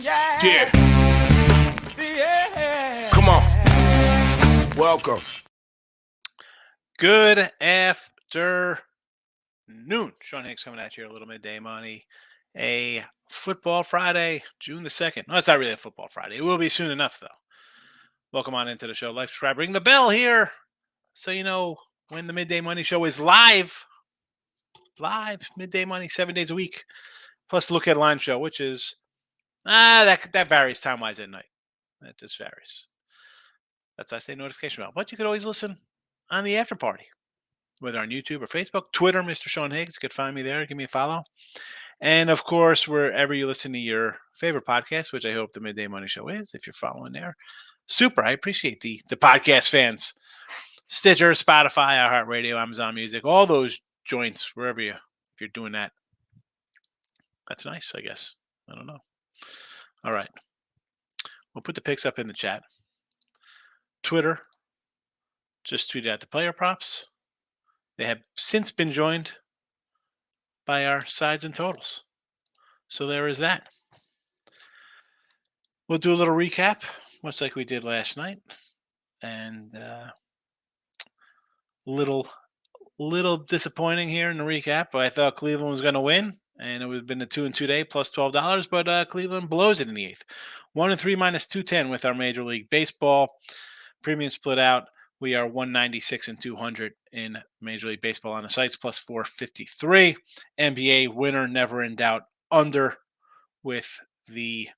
Yeah. Come on. Welcome. Good afternoon. Sean Hicks coming at you, a little midday money. A football Friday, June the 2nd. No, it's not really a football Friday. It will be soon enough, though. Welcome on into the show. Like, subscribe, ring the bell here so you know when the Midday Money Show is live. Live, Midday Money, 7 days a week. Plus, look at line show, which is, that varies time-wise at night. That just varies. That's why I say notification bell. But you could always listen on the after party, whether on YouTube or Facebook, Twitter, Mr. Sean Higgs. You could find me there. Give me a follow. And, of course, wherever you listen to your favorite podcast, which I hope the Midday Money Show is, if you're following there. Super. I appreciate the podcast fans. Stitcher, Spotify, iHeartRadio, Amazon Music, all those joints, wherever if you're doing that. That's nice, I guess. I don't know. All right. We'll put the picks up in the chat. Twitter just tweeted out the player props. They have since been joined by our sides and totals. So there is that. We'll do a little recap, much like we did last night. And little disappointing here in the recap. I thought Cleveland was going to win, and it would have been a 2-2 day plus $12, but Cleveland blows it in the eighth. 1-3 minus 210 with our Major League Baseball. Premium split out. We are 196 and 200 in Major League Baseball on the sites, plus 453. NBA winner, never in doubt, under with the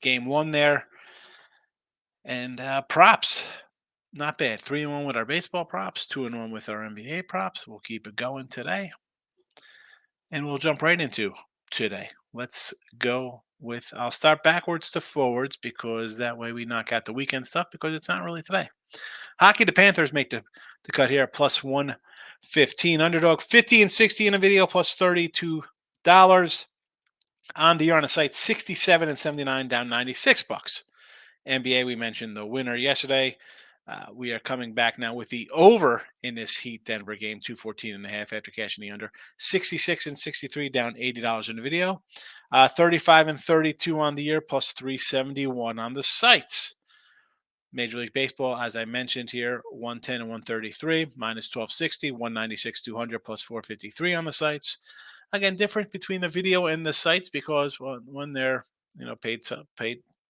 game one there. And props, not bad. 3-1 with our baseball props, 2-1 with our NBA props. We'll keep it going today. And we'll jump right into today. Let's go with, I'll start backwards to forwards because that way we knock out the weekend stuff because it's not really today. Hockey, the Panthers make the cut here, plus 115. Underdog, 50 and 60 in a video, plus $32. On the year on the site, 67 and 79, down $96. NBA, we mentioned the winner yesterday. We are coming back now with the over in this Heat Denver game, 214.5 after cashing the under. 66 and 63, down $80 in the video. 35 and 32 on the year, plus 371 on the sites. Major League Baseball, as I mentioned here, 110 and 133, minus 1260, 196, 200, plus 453 on the sites. Again, different between the video and the sites because when they're paid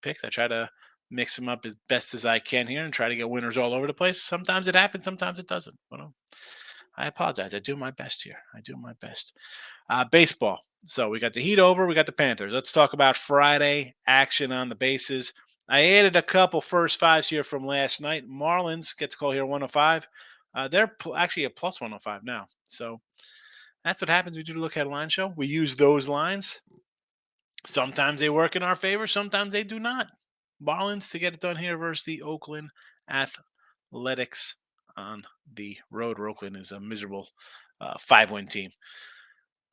picks, I try to mix them up as best as I can here and try to get winners all over the place. Sometimes it happens, sometimes it doesn't. I apologize. I do my best here. I do my best. Baseball. So we got the Heat over. We got the Panthers. Let's talk about Friday action on the bases. I added a couple first fives here from last night. Marlins get to call here 105. They're actually a plus 105 now. So that's what happens. We do the look at a line show. We use those lines. Sometimes they work in our favor. Sometimes they do not. Marlins to get it done here versus the Oakland Athletics on the road. Oakland is a miserable 5-win team.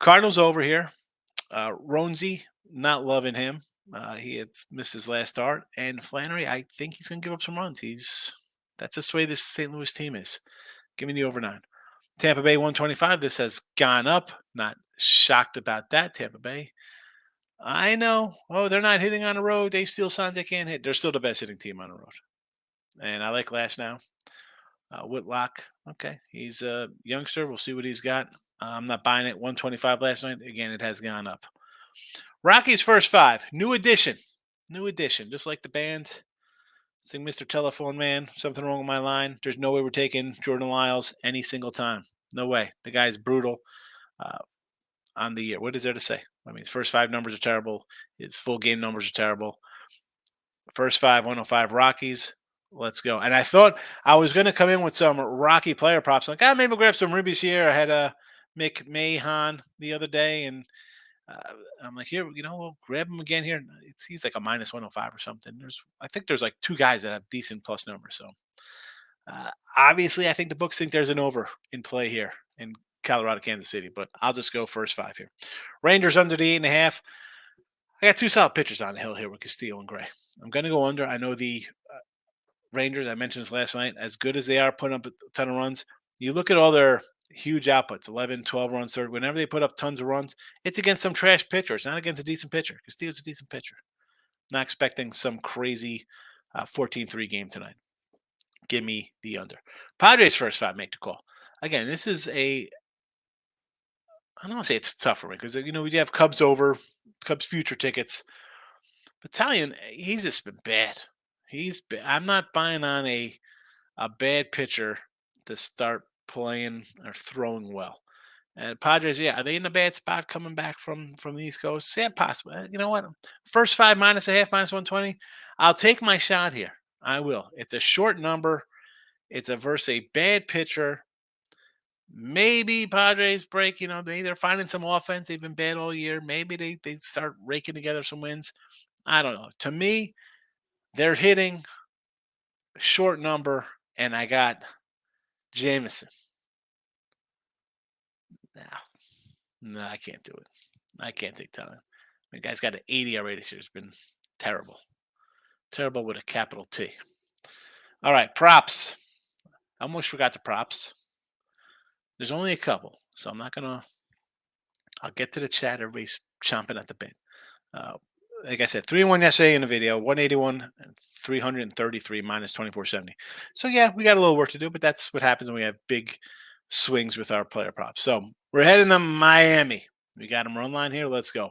Cardinals over here. Ronzi, not loving him. He had missed his last start. And Flannery, I think he's going to give up some runs. That's just the way this St. Louis team is. Give me the over 9. Tampa Bay 125. This has gone up. Not shocked about that, Tampa Bay. I know. Oh, they're not hitting on the road. They steal signs they can't hit. They're still the best hitting team on the road. And I like last now. Whitlock. Okay. He's a youngster. We'll see what he's got. I'm not buying it. 125 last night. Again, it has gone up. Rockies first five. New edition. Just like the band. Sing Mr. Telephone Man. Something wrong with my line. There's no way we're taking Jordan Lyles any single time. No way. The guy's brutal on the year. What is there to say? I mean, his first five numbers are terrible. His full game numbers are terrible. First five, 105 Rockies. Let's go. And I thought I was going to come in with some Rocky player props. Like, maybe we'll grab some ribbies here. I had a Mick Mahan the other day, and I'm like, here, we'll grab him again here. He's like a minus 105 or something. I think there's like two guys that have decent plus numbers. So obviously, I think the books think there's an over in play here in Colorado, Kansas City, but I'll just go first five here. Rangers under the 8.5. I got two solid pitchers on the hill here with Castillo and Gray. I'm going to go under. I know the Rangers, I mentioned this last night, as good as they are putting up a ton of runs, you look at all their huge outputs, 11, 12 runs, 30. Whenever they put up tons of runs, it's against some trash pitcher. It's not against a decent pitcher. Castillo's a decent pitcher. Not expecting some crazy 14-3 game tonight. Give me the under. Padres first five make the call. Again, this is I don't want to say it's tough for me because we have Cubs over, Cubs future tickets. Battalion, he's just been bad. I'm not buying on a bad pitcher to start playing or throwing well. And Padres, yeah, are they in a bad spot coming back from the East Coast? Yeah, possible. You know what? First five minus a half, minus 120. I'll take my shot here. I will. It's a short number. It's a versus a bad pitcher. Maybe Padres break. They're finding some offense. They've been bad all year. Maybe they start raking together some wins. I don't know. To me, they're hitting a short number, and I got Jameson. No, I can't do it. I can't take time. The guy's got an 80 already this year. It's been terrible. Terrible with a capital T. All right, props. I almost forgot the props. There's only a couple, so I'm not going to. I'll get to the chat. Everybody's chomping at the bit. Like I said, 3-1 yesterday in the video, 181, 333 minus 2470. So, yeah, we got a little work to do, but that's what happens when we have big swings with our player props. So, we're heading to Miami. We got them run line here. Let's go.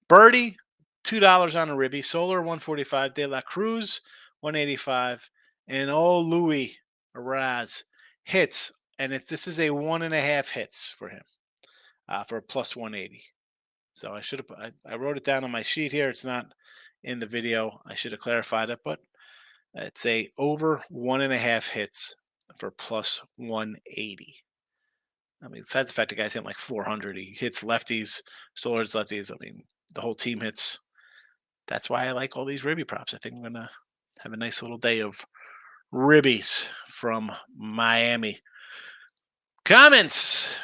Birdie, $2 on a ribby. Solar, 145. De La Cruz, 185. And Louis Raz hits. And this is a 1.5 hits for him for a plus 180. So I wrote it down on my sheet here. It's not in the video. I should have clarified it, but it's a over 1.5 hits for plus 180. I mean, besides the fact the guy's hitting like 400, he hits lefties, Solar's lefties. I mean, the whole team hits. That's why I like all these ribby props. I think I'm gonna have a nice little day of ribbies from Miami. Comments.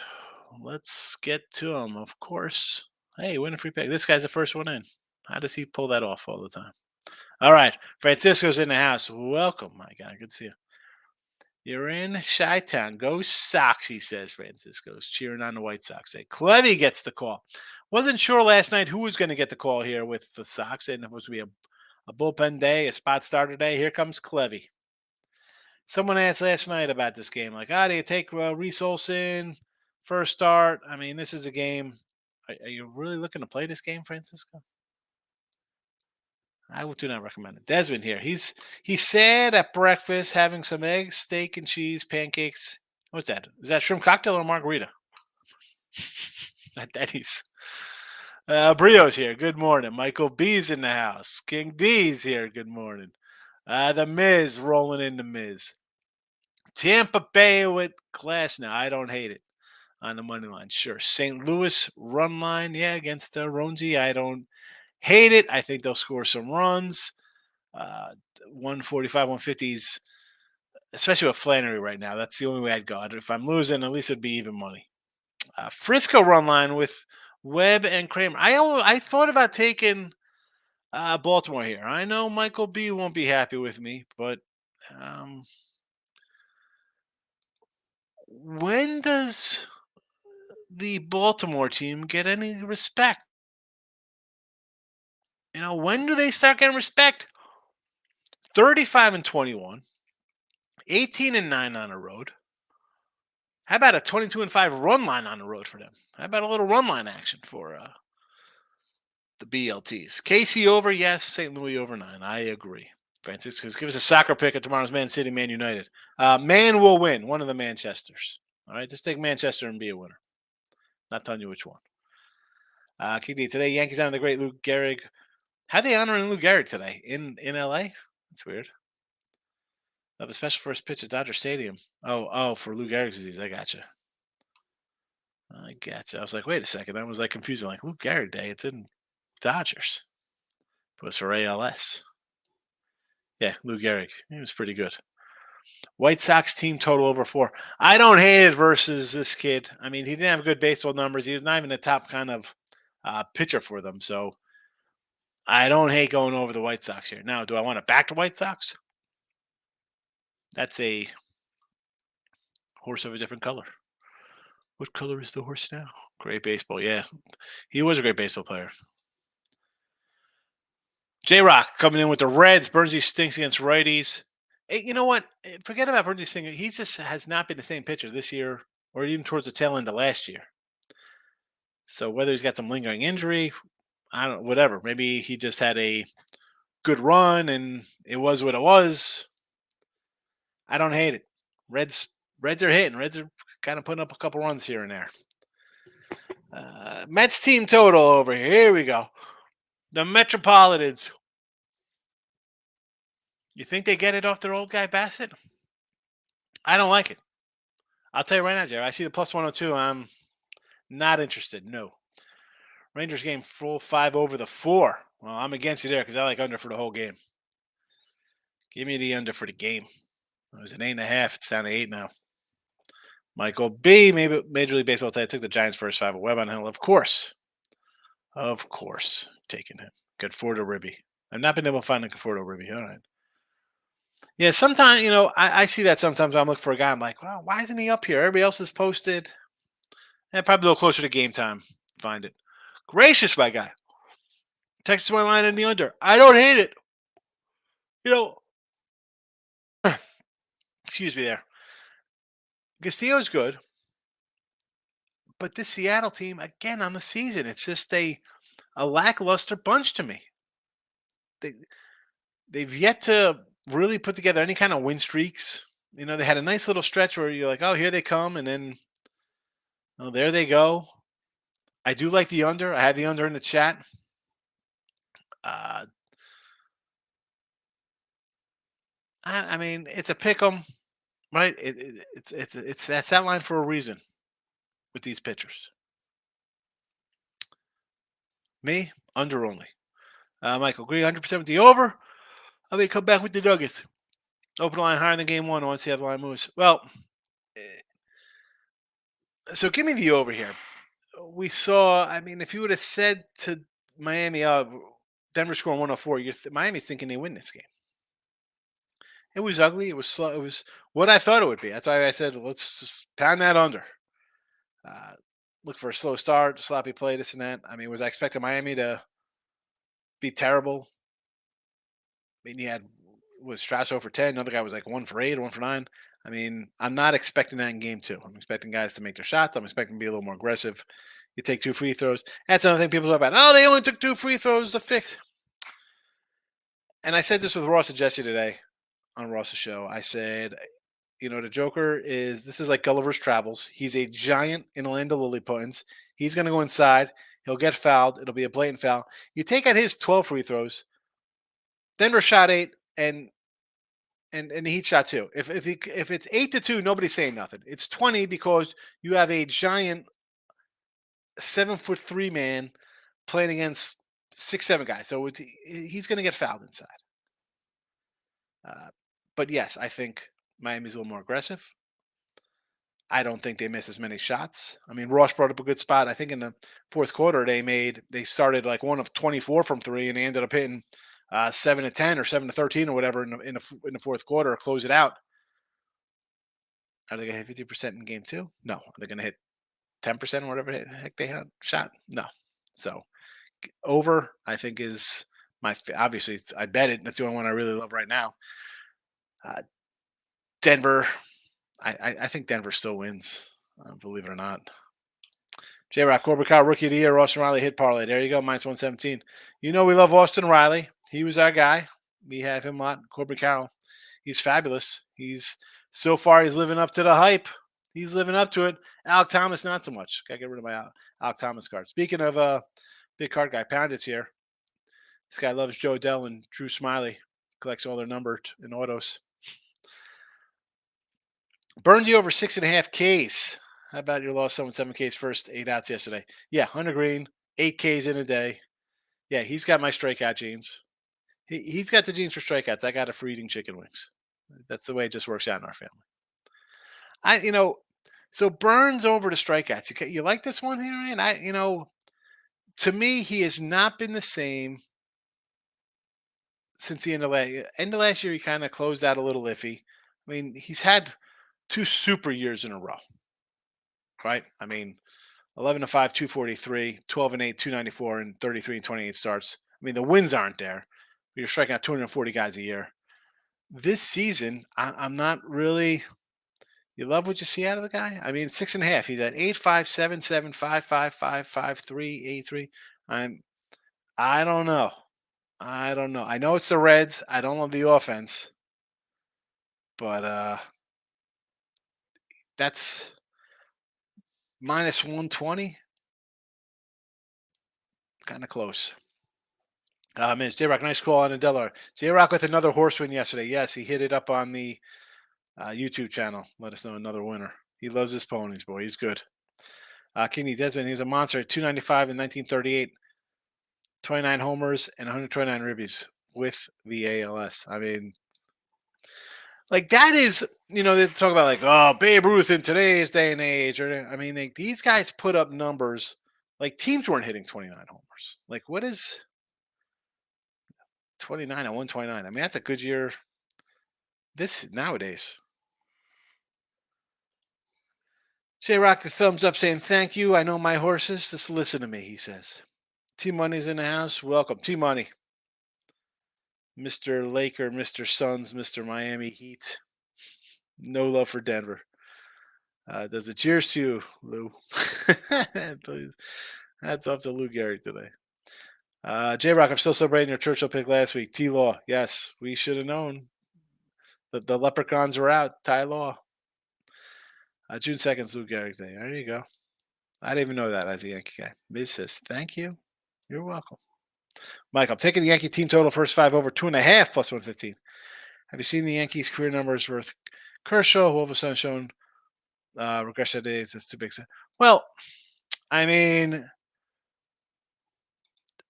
Let's get to them. Of course. Hey, win a free pick. This guy's the first one in. How does he pull that off all the time? All right. Francisco's in the house. Welcome, my guy. Good to see you. You're in Chi-Town. Go Sox, he says, Francisco's cheering on the White Sox. Say, Clevy gets the call. Wasn't sure last night who was going to get the call here with the Sox. And if it was going to be a bullpen day, a spot starter day. Here comes Clevy. Someone asked last night about this game. Like, do you take Reese Olson first start? I mean, this is a game. Are you really looking to play this game, Francisco? I do not recommend it. Desmond here. He's sad at breakfast, having some eggs, steak and cheese, pancakes. What's that? Is that shrimp cocktail or margarita? At Denny's. Brio's here. Good morning. Michael B's in the house. King D's here. Good morning. The Miz rolling in the Miz. Tampa Bay with class now. I don't hate it on the money line. Sure. St. Louis run line. Yeah, against Ronzi. I don't hate it. I think they'll score some runs. 145, 150s, especially with Flannery right now. That's the only way I'd go. If I'm losing, at least it'd be even money. Frisco run line with Webb and Kramer. I thought about taking Baltimore here. I know Michael B won't be happy with me, but when does the Baltimore team get any respect? When do they start getting respect? 35-21, 18-9 on the road. How about a 22-5 run line on the road for them? How about a little run line action for the BLTs? KC over, yes. St. Louis over 9. I agree. Francisco, give us a soccer pick at tomorrow's Man City, Man United. Man will win. One of the Manchesters. All right, just take Manchester and be a winner. Not telling you which one. Today, Yankees honor the great Lou Gehrig. How are they honoring Lou Gehrig today? In LA? That's weird. Of a special first pitch at Dodger Stadium. Oh, for Lou Gehrig's disease. I gotcha. I was like, wait a second. That was like confusing. Like Lou Gehrig Day. It's in Dodgers. But it's for ALS. Yeah, Lou Gehrig. He was pretty good. White Sox team total over 4. I don't hate it versus this kid. I mean, he didn't have good baseball numbers. He was not even the top kind of pitcher for them. So I don't hate going over the White Sox here. Now, do I want to back the White Sox? That's a horse of a different color. What color is the horse now? Great baseball. Yeah, he was a great baseball player. J Rock coming in with the Reds. Bernsey stinks against righties. You know what? Forget about Bernsey stinking. He just has not been the same pitcher this year or even towards the tail end of last year. So whether he's got some lingering injury, I don't whatever. Maybe he just had a good run and it was what it was. I don't hate it. Reds Reds are hitting. Reds are kind of putting up a couple runs here and there. Mets team total over here. Here we go. The Metropolitans. You think they get it off their old guy Bassett? I don't like it. I'll tell you right now, Jerry. I see the plus 102. I'm not interested. No. Rangers game full 5 over the 4. Well, I'm against you there because I like under for the whole game. Give me the under for the game. It was an 8.5. It's down to 8 now. Michael B. Maybe Major League Baseball today took the Giants first 5 at Webb on Hill. Of course. Taking him. Conforto Ribby. I've not been able to find a Conforto Ribby. All right. Yeah, sometimes, I see that sometimes when I'm looking for a guy. I'm like, wow, why isn't he up here? Everybody else is posted. And probably a little closer to game time. Find it. Gracious, my guy. Texas my line in the under. I don't hate it. Excuse me there. Castillo's good. But this Seattle team, again, on the season, it's just a lackluster bunch to me. They've yet to really put together any kind of win streaks. They had a nice little stretch where you're like, oh, here they come. And then, oh, there they go. I do like the under. I have the under in the chat. I mean, it's a pick 'em, right? It's that line for a reason with these pitchers. Me, under only. Michael, agree 100% with the over. I may come back with the Nuggets. Open line higher than game 1. I want to see how the line moves. Well, so give me the over here. We saw, I mean, if you would have said to Miami, Denver scoring 104, Miami's thinking they win this game. It was ugly. It was slow. It was what I thought it would be. That's why I said, let's just pound that under. Look for a slow start, sloppy play, this and that. I mean, was I expecting Miami to be terrible? I mean, was Strauss 0 for 10. Another guy was like 1 for 8 or 1 for 9. I mean, I'm not expecting that in game 2. I'm expecting guys to make their shots. I'm expecting to be a little more aggressive. You take 2 free throws. That's another thing people talk about. Oh, they only took 2 free throws to fix. And I said this with Ross and Jesse today on Ross's show. I said, the Joker this is like Gulliver's Travels. He's a giant in a land of Lilliputans. He's going to go inside. He'll get fouled. It'll be a blatant foul. You take out his 12 free throws. Denver shot 8 and the Heat shot 2. If it's 8-2, nobody's saying nothing. It's 20 because you have a giant 7'3" man playing against 6'7" guys. So he's going to get fouled inside. But yes, I think Miami's a little more aggressive. I don't think they miss as many shots. I mean, Ross brought up a good spot. I think in the fourth quarter they started like 1 of 24 from 3, and they ended up hitting 7-10 or 7-13 or whatever in the fourth quarter, or close it out. Are they going to hit 50% in game 2? No. Are they going to hit 10% or whatever heck they had shot? No. So over, I think, is obviously I bet it. That's the only one I really love right now. Denver, I think Denver still wins, believe it or not. J-Rock, Corbett Kyle, Rookie of the Year, Austin Riley hit parlay. There you go, minus 117. We love Austin Riley. He was our guy. We have him a lot. Corbett Carroll, he's fabulous. So far, he's living up to the hype. He's living up to it. Alec Thomas, not so much. Got to get rid of my Alec Thomas card. Speaking of big card guy, Poundit's here. This guy loves Joe Dell and Drew Smiley. Collects all their number in autos. Burned you over 6.5 Ks. How about your loss 7 Ks first 8 outs yesterday? Yeah, Hunter Green, 8 Ks in a day. Yeah, he's got my strikeout genes. He's got the genes for strikeouts. I got it for eating chicken wings. That's the way it just works out in our family. So Burns over the strikeouts. You like this one here, man? To me, he has not been the same since the end of last year. He kind of closed out a little iffy. I mean, he's had 2 super years in a row, right? I mean, 11-5, 243, 12-8, 294, and 33 and 28 starts. I mean, the wins aren't there, You're striking out 240 guys a year. This season, I'm not really. You love what you see out of the guy. I mean, 6.5. He's at 8.5, 7.7, 5.5, 5.5, 3.83. I'm. I don't know. I don't know. I know it's the Reds. I don't love the offense, but that's minus 120. Kind of close. Miss J Rock, nice call on the Delaware. J Rock with another horse win yesterday. Yes, he hit it up on the YouTube channel. Let us know another winner. He loves his ponies, boy. He's good. Kenny Desmond, he's a monster at 295 in 1938, 29 homers and 129 ribbies with the ALS. I mean, like that is, they talk about like, oh, Babe Ruth in today's day and age. Or I mean, like, these guys put up numbers like teams weren't hitting 29 homers. Like, what is 29 and 129? I mean, that's a good year. This nowadays. J Rock the thumbs up saying, thank you. I know my horses. Just listen to me, he says. T Money's in the house. Welcome. T Money. Mr. Laker, Mr. Suns, Mr. Miami Heat. No love for Denver. Does it cheers to you, Lou? Please. Hats off to Lou Gehrig today. J Rock, I'm still celebrating your Churchill pick last week. T Law. Yes, we should have known. The leprechauns were out. Ty Law. June 2nd, Lou Gehrig Day. There you go. I didn't even know that as a Yankee guy. Miz says, thank you. You're welcome. Mike, I'm taking the Yankee team total first 5 over 2.5 plus 115. Have you seen the Yankees' career numbers with Kershaw, who all of a sudden shown regression days? It's too big. Well, I mean,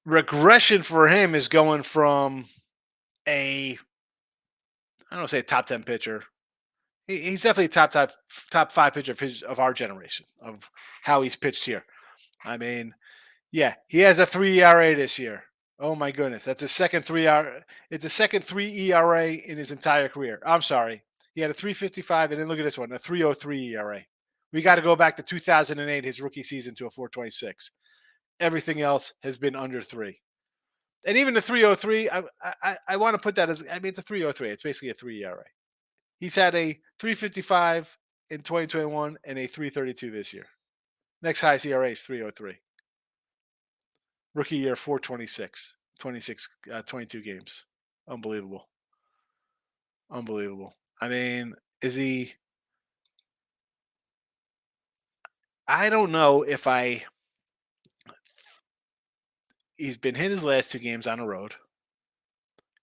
regression for him is going from I don't want to say a top 10 pitcher. He's definitely a top 5 pitcher of our generation, of how he's pitched here. I mean, yeah, he has a 3 ERA this year. Oh my goodness, that's a second 3 ERA. It's a second 3 ERA in his entire career. I'm sorry, he had a 3.55, and then look at this one, a 3.03 ERA. We got to go back to 2008, his rookie season, to a 4.26. Everything else has been under 3. And even the 3.03, I want to put that as, I mean, it's a 3.03. It's basically a 3 ERA. He's had a 3.55 in 2021 and a 3.32 this year. Next highest ERA is 3.03. Rookie year 4.26, 22 games. Unbelievable. I mean, is he? I don't know if he's been hit his last 2 games on the road.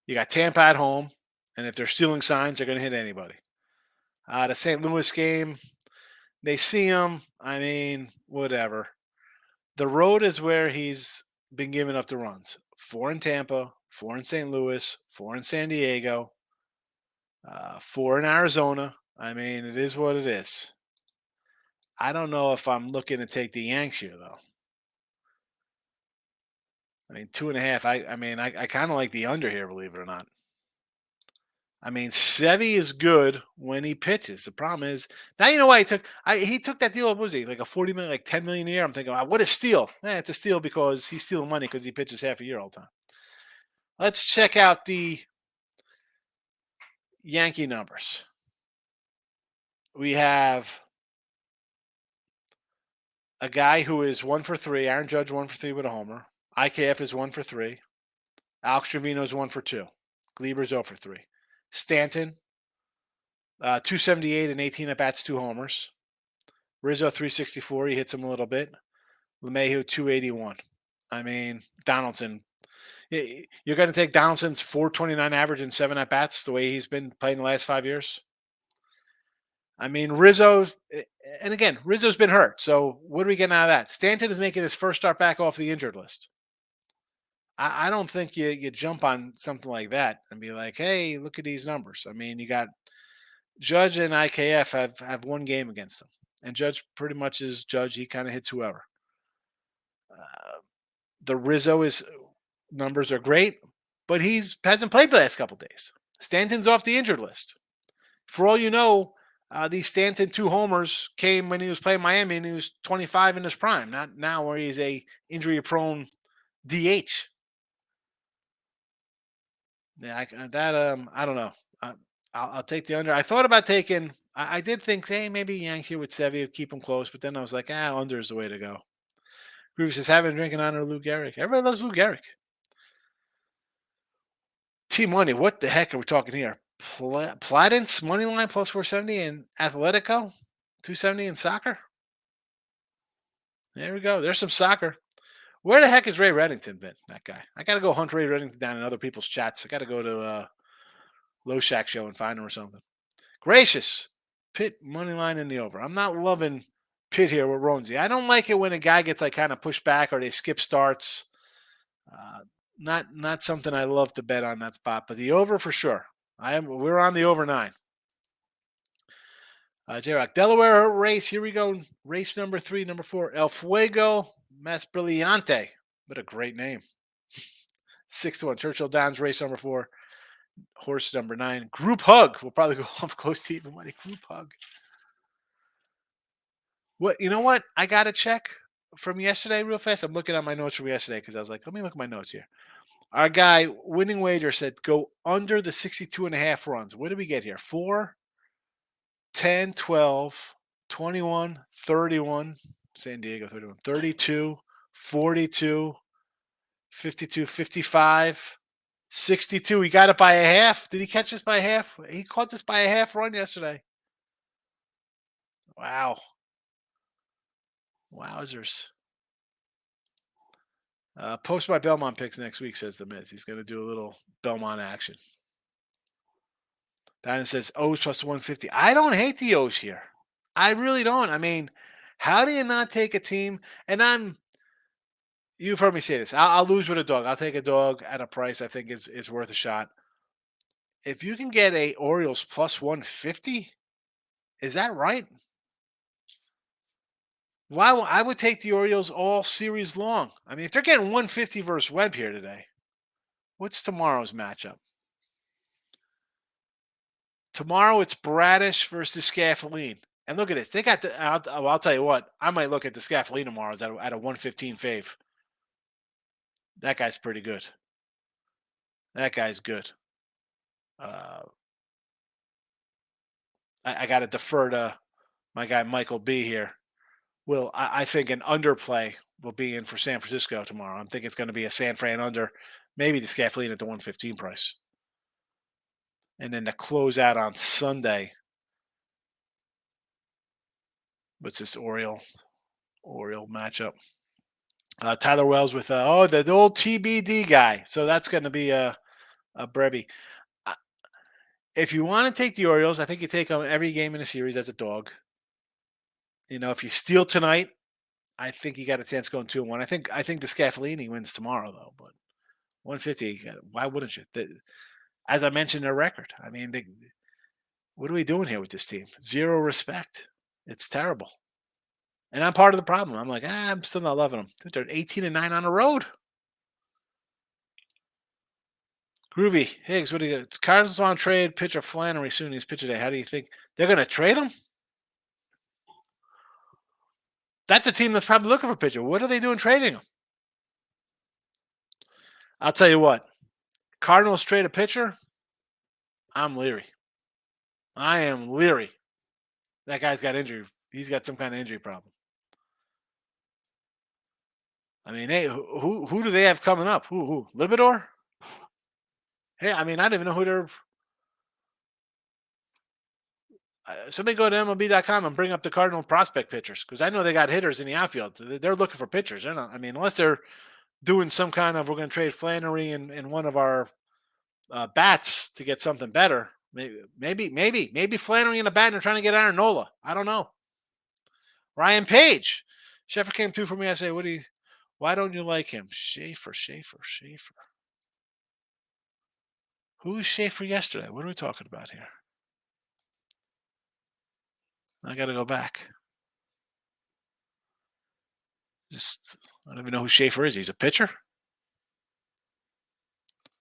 You got Tampa at home, and if they're stealing signs, they're going to hit anybody. The St. Louis game, they see him. I mean, whatever. The road is where he's been giving up the runs. 4 in Tampa, 4 in St. Louis, 4 in San Diego, 4 in Arizona. I mean, it is what it is. I don't know if I'm looking to take the Yanks here, though. I mean, 2.5. I kind of like the under here, believe it or not. I mean, Sevy is good when he pitches. The problem is now you know why he took that deal. What was he, like a 40 million, like 10 million a year? I'm thinking, what a steal! It's a steal because he's stealing money because he pitches half a year all the time. Let's check out the Yankee numbers. We have a guy who is 1 for 3. Aaron Judge 1 for 3 with a homer. IKF is 1 for 3. Alex Trevino is 1 for 2. Glieber's 0 for 3. Stanton, 278 and 18 at bats, 2 homers. Rizzo 364. He hits him a little bit. LeMahieu 281. I mean, Donaldson. You're going to take Donaldson's 429 average and 7 at bats the way he's been playing the last 5 years. I mean, Rizzo, and again, Rizzo's been hurt. So what are we getting out of that? Stanton is making his first start back off the injured list. I don't think you jump on something like that and be like, hey, look at these numbers. I mean, you got Judge and IKF have 1 game against them. And Judge pretty much is Judge. He kind of hits whoever. The Rizzo numbers are great, but hasn't played the last couple days. Stanton's off the injured list. For all you know, these Stanton 2 homers came when he was playing Miami and he was 25 in his prime, not now where he's a injury-prone DH. Yeah, I don't know. I, I'll take the under. I thought about taking. I did think, hey, maybe Yank here with Sevy, keep him close, but then I was like, under is the way to go. Groove says, having a drink in honor of Lou Gehrig. Everybody loves Lou Gehrig. T Money, what the heck are we talking here? Platens money line plus 470 and Atletico 270 in soccer. There we go. There's some soccer. Where the heck is Ray Reddington been? That guy. I got to go hunt Ray Reddington down in other people's chats. I got to go to Low Shack show and find him or something. Gracious. Pitt money line in the over. I'm not loving Pitt here with Ronzi. I don't like it when a guy gets like kind of pushed back or they skip starts. Uh, not something I love to bet on that spot, but the over for sure. We're on the over 9. J-Rock, Delaware race. Here we go. Race number 3, number 4. El Fuego Mas Brillante. What a great name. 6-1. Churchill Downs, race number 4. Horse number 9. Group hug. We'll probably go off close to even money. Group hug. What? You know what? I got to check from yesterday real fast. I'm looking at my notes from yesterday because I was like, let me look at my notes here. Our guy, winning wager, said go under the 62.5 runs. What did we get here? 4, 10, 12, 21, 31, San Diego 31, 32, 42, 52, 55, 62. He got it by a half. Did he catch this by a half? He caught this by a half run yesterday. Wow. Wowzers. Post my Belmont picks next week, says the Miz. He's going to do a little Belmont action. Diamond says O's plus 150. I don't hate the O's here. I really don't. I mean, how do you not take a team? And you've heard me say this. I'll lose with a dog. I'll take a dog at a price I think is worth a shot. If you can get a Orioles plus 150, is that right? Why I would take the Orioles all series long. I mean, if they're getting 150 versus Webb here today, what's tomorrow's matchup? Tomorrow it's Bradish versus Scaffoline. And look at this. They got the. I'll tell you what. I might look at the Scaffoline tomorrow at a 115 fave. That guy's pretty good. That guy's good. Uh, I got to defer to my guy Michael B here. I think an underplay will be in for San Francisco tomorrow. I'm thinking it's going to be a San Fran under, maybe the Scaffoline at the 115 price. And then to close out on Sunday, what's this Oriole matchup? Tyler Wells with the old TBD guy. So that's going to be a Brevy. If you want to take the Orioles, I think you take them every game in the series as a dog. You know, if you steal tonight, I think you got a chance going 2-1. I think the Scaffolini wins tomorrow though, but 150. Why wouldn't you? As I mentioned, their record. I mean, what are we doing here with this team? Zero respect. It's terrible. And I'm part of the problem. I'm like, I'm still not loving them. They're 18-9 on the road. Groovy Higgs, what do you got? Cardinals want to trade pitcher Flannery soon. He's pitcher day. How do you think they're going to trade him? That's a team that's probably looking for a pitcher. What are they doing trading him? I'll tell you what. Cardinals trade a pitcher. I'm leery. I am leery. That guy's got injury. He's got some kind of injury problem. I mean, hey, who do they have coming up? Who? Libidor? Hey, I mean, I don't even know who they're. Somebody go to MLB.com and bring up the Cardinal prospect pitchers because I know they got hitters in the outfield. They're looking for pitchers. They're not. I mean, unless they're doing some kind of we're going to trade Flannery and one of our bats to get something better. Maybe Flannery and a bat and they're trying to get Aaron Nola. I don't know. Ryan Page. Sheffer came through for me. I say, why don't you like him? Schaefer. Who was Schaefer yesterday? What are we talking about here? I got to go back. I don't even know who Schaefer is. He's a pitcher?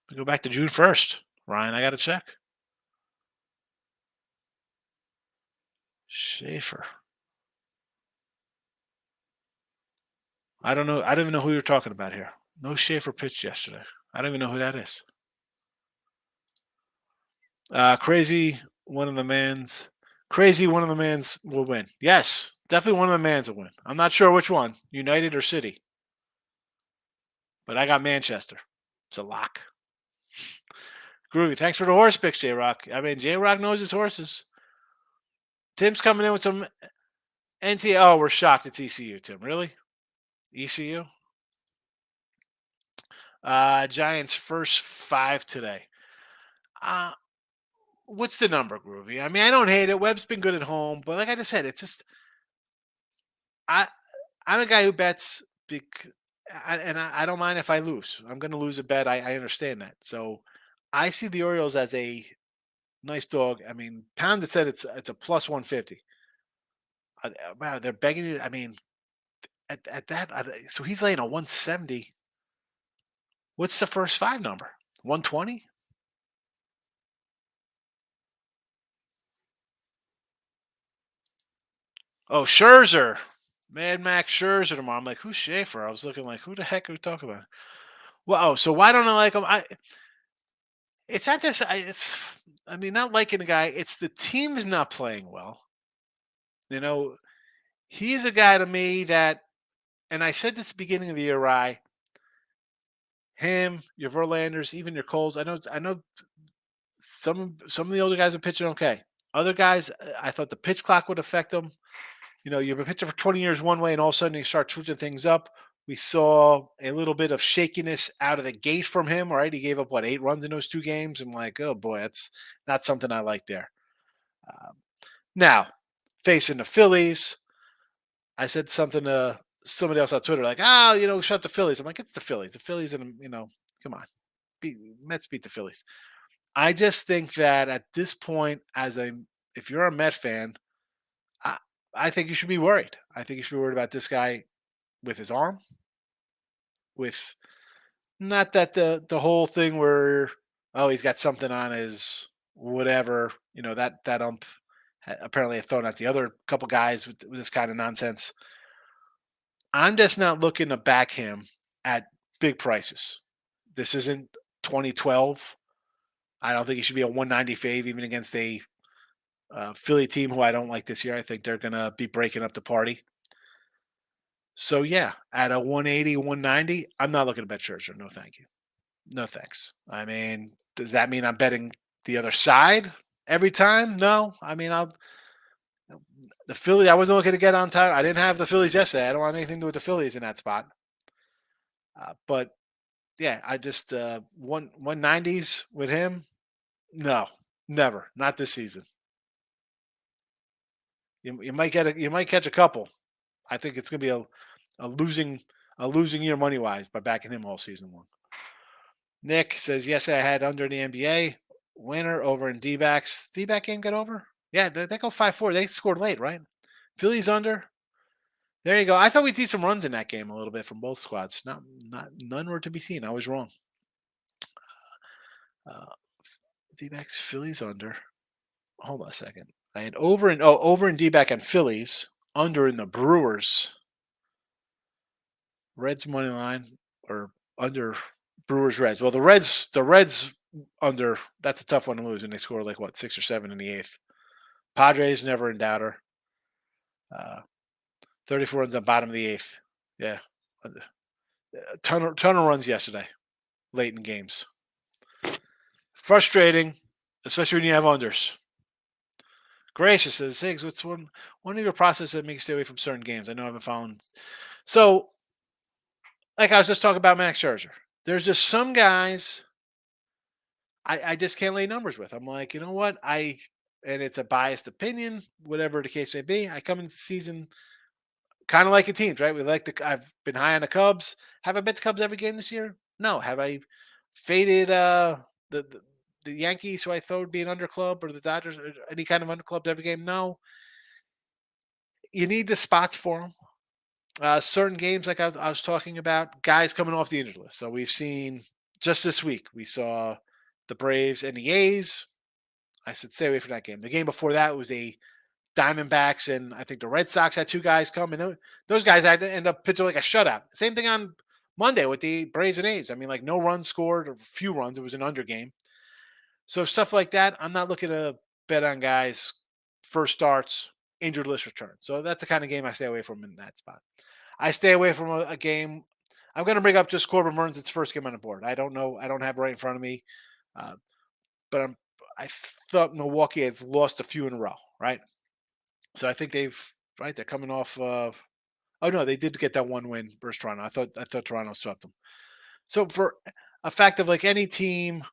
We go back to June 1st. Ryan, I got to check. Schaefer. I don't know. I don't even know who you're talking about here. No Schaefer pitched yesterday. I don't even know who that is. Crazy one of the mans. Crazy one of the mans will win. Yes, definitely one of the mans will win. I'm not sure which one, United or City, but I got Manchester. It's a lock. Groovy. Thanks for the horse picks, J Rock. I mean, J Rock knows his horses. Tim's coming in with some NCAA. Oh, we're shocked it's ECU, Tim. Really? ECU? Giants first five today. Uh, what's the number, Groovy? I mean, I don't hate it. Webb's been good at home, but like I just said, it's just I I'm a guy who bets and I don't mind if I lose. I'm going to lose a bet. I understand that. So I see the Orioles as a nice dog. I mean, Pound said it's a plus 150. Wow, they're begging you. I mean, at that, so he's laying a 170. What's the first five number? 120? Oh, Scherzer. Mad Max Scherzer tomorrow. I'm like, who's Schaefer? I was looking like, who the heck are we talking about? Well, oh, so why don't I like him? It's not just, I mean, not liking the guy. It's the team's not playing well. You know, he's a guy to me that, and I said this at the beginning of the year, Rye, him, your Verlanders, even your Coles. I know some of the older guys are pitching okay. Other guys, I thought the pitch clock would affect them. You've been pitching for 20 years one way, and all of a sudden you start switching things up. We saw a little bit of shakiness out of the gate from him. Right, he gave up what 8 runs in those 2 games. I'm like, oh boy, that's not something I like there. Um, Now, facing the Phillies, I said something to somebody else on Twitter, like, oh, shut the Phillies. I'm like, it's the Phillies. The Phillies, and come on, Mets beat the Phillies. I just think that at this point, if you're a Met fan, I, I think you should be worried. I think you should be worried about this guy with his arm, with not that the whole thing where he's got something on his whatever, that ump apparently had thrown out the other couple guys with this kind of nonsense. I'm just not looking to back him at big prices. This isn't 2012. I don't think he should be a 190 fave even against a Philly team who I don't like this year. I think they're going to be breaking up the party. So yeah, at a 180, 190, I'm not looking to bet Scherzer. No, thank you. No thanks. I mean, does that mean I'm betting the other side every time? No. I mean, the Philly. I wasn't looking to get on time. I didn't have the Phillies yesterday. I don't want anything to do with the Phillies in that spot. But yeah, I just 190s with him. No, never. Not this season. You might you might catch a couple. I think it's going to be a losing a losing year money wise by backing him all season long. Nick says, yes, I had under the NBA. Winner over in D-backs. D-back game got over? Yeah, they go 5-4. They scored late, right? Phillies under. There you go. I thought we'd see some runs in that game a little bit from both squads. None were to be seen. I was wrong. Uh, D-backs, Phillies under. Hold on a second. I had over in D-back on Phillies, under in the Brewers. Reds money line or under Brewers Reds. Well, the Reds under. That's a tough one to lose, and they score like what 6 or 7 in the eighth. Padres never in doubter. 34 runs on bottom of the eighth. Yeah, a ton of runs yesterday, late in games. Frustrating, especially when you have unders. Gracious says, Higgs, what's one of your process that makes you stay away from certain games? I know I've been following. So, like I was just talking about Max Scherzer. There's just some guys I just can't lay numbers with. I'm like, you know what? And it's a biased opinion, whatever the case may be. I come into the season kind of like a teams, right? I've been high on the Cubs. Have I bet the Cubs every game this year? No. Have I faded the Yankees, who I thought would be an under club, or the Dodgers, or any kind of under clubs every game? No. You need the spots for them. Certain games, like I was talking about, guys coming off the injured list. So we've seen just this week, we saw the Braves and the A's. I said stay away from that game. The game before that was a Diamondbacks, and I think the Red Sox had 2 guys come, and those guys had to end up pitching like a shutout. Same thing on Monday with the Braves and A's. I mean, like no runs scored or few runs. It was an under game. So stuff like that, I'm not looking to bet on guys first starts, injured list return. So that's the kind of game I stay away from in that spot. I stay away from a game. I'm going to bring up just Corbin Burns. It's first game on the board. I don't know. I don't have it right in front of me, uh, but I thought Milwaukee has lost a few in a row, right? So I think they've right. They're coming off. Oh no, they did get that one win versus Toronto. I thought Toronto swept them. So for a fact of like any team,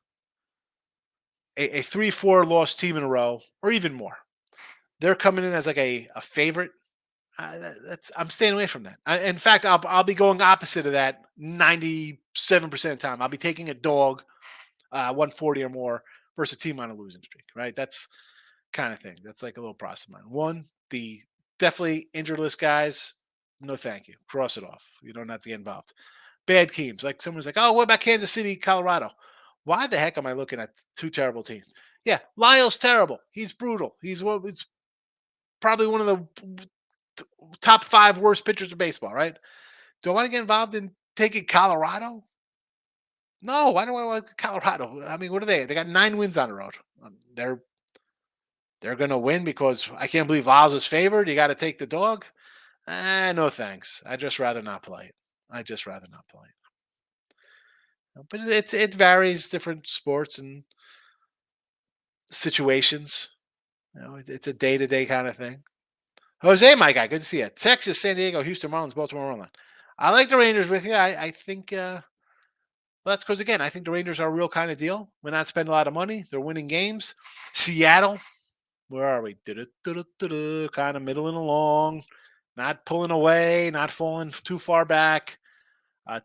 a 3-4 loss team in a row, or even more, they're coming in as like a favorite. That's I'm staying away from that. In fact, I'll be going opposite of that 97% of the time. I'll be taking a dog 140 or more versus a team on a losing streak. Right? That's kind of thing. That's like a little process of mine. One, the definitely injured list guys. No, thank you. Cross it off. You don't have to get involved. Bad teams. Like someone's like, oh, what about Kansas City, Colorado? Why the heck am I looking at two terrible teams? Yeah, Lyle's terrible. He's brutal. He's probably one of the top 5 worst pitchers of baseball, right? Do I want to get involved in taking Colorado? No, why do I want Colorado? I mean, what are they? They got 9 wins on the road. They're going to win because I can't believe Lyles is favored. You got to take the dog. No thanks. I just rather not play it. I just rather not play it. But it varies different sports and situations. It's a day to day kind of thing. Jose, my guy, good to see you. Texas, San Diego, Houston Marlins, Baltimore Marlins. I like the Rangers with you. I think well, that's because again, I think the Rangers are a real kind of deal. We're not spending a lot of money. They're winning games. Seattle, where are we? Kind of middling along, not pulling away, not falling too far back.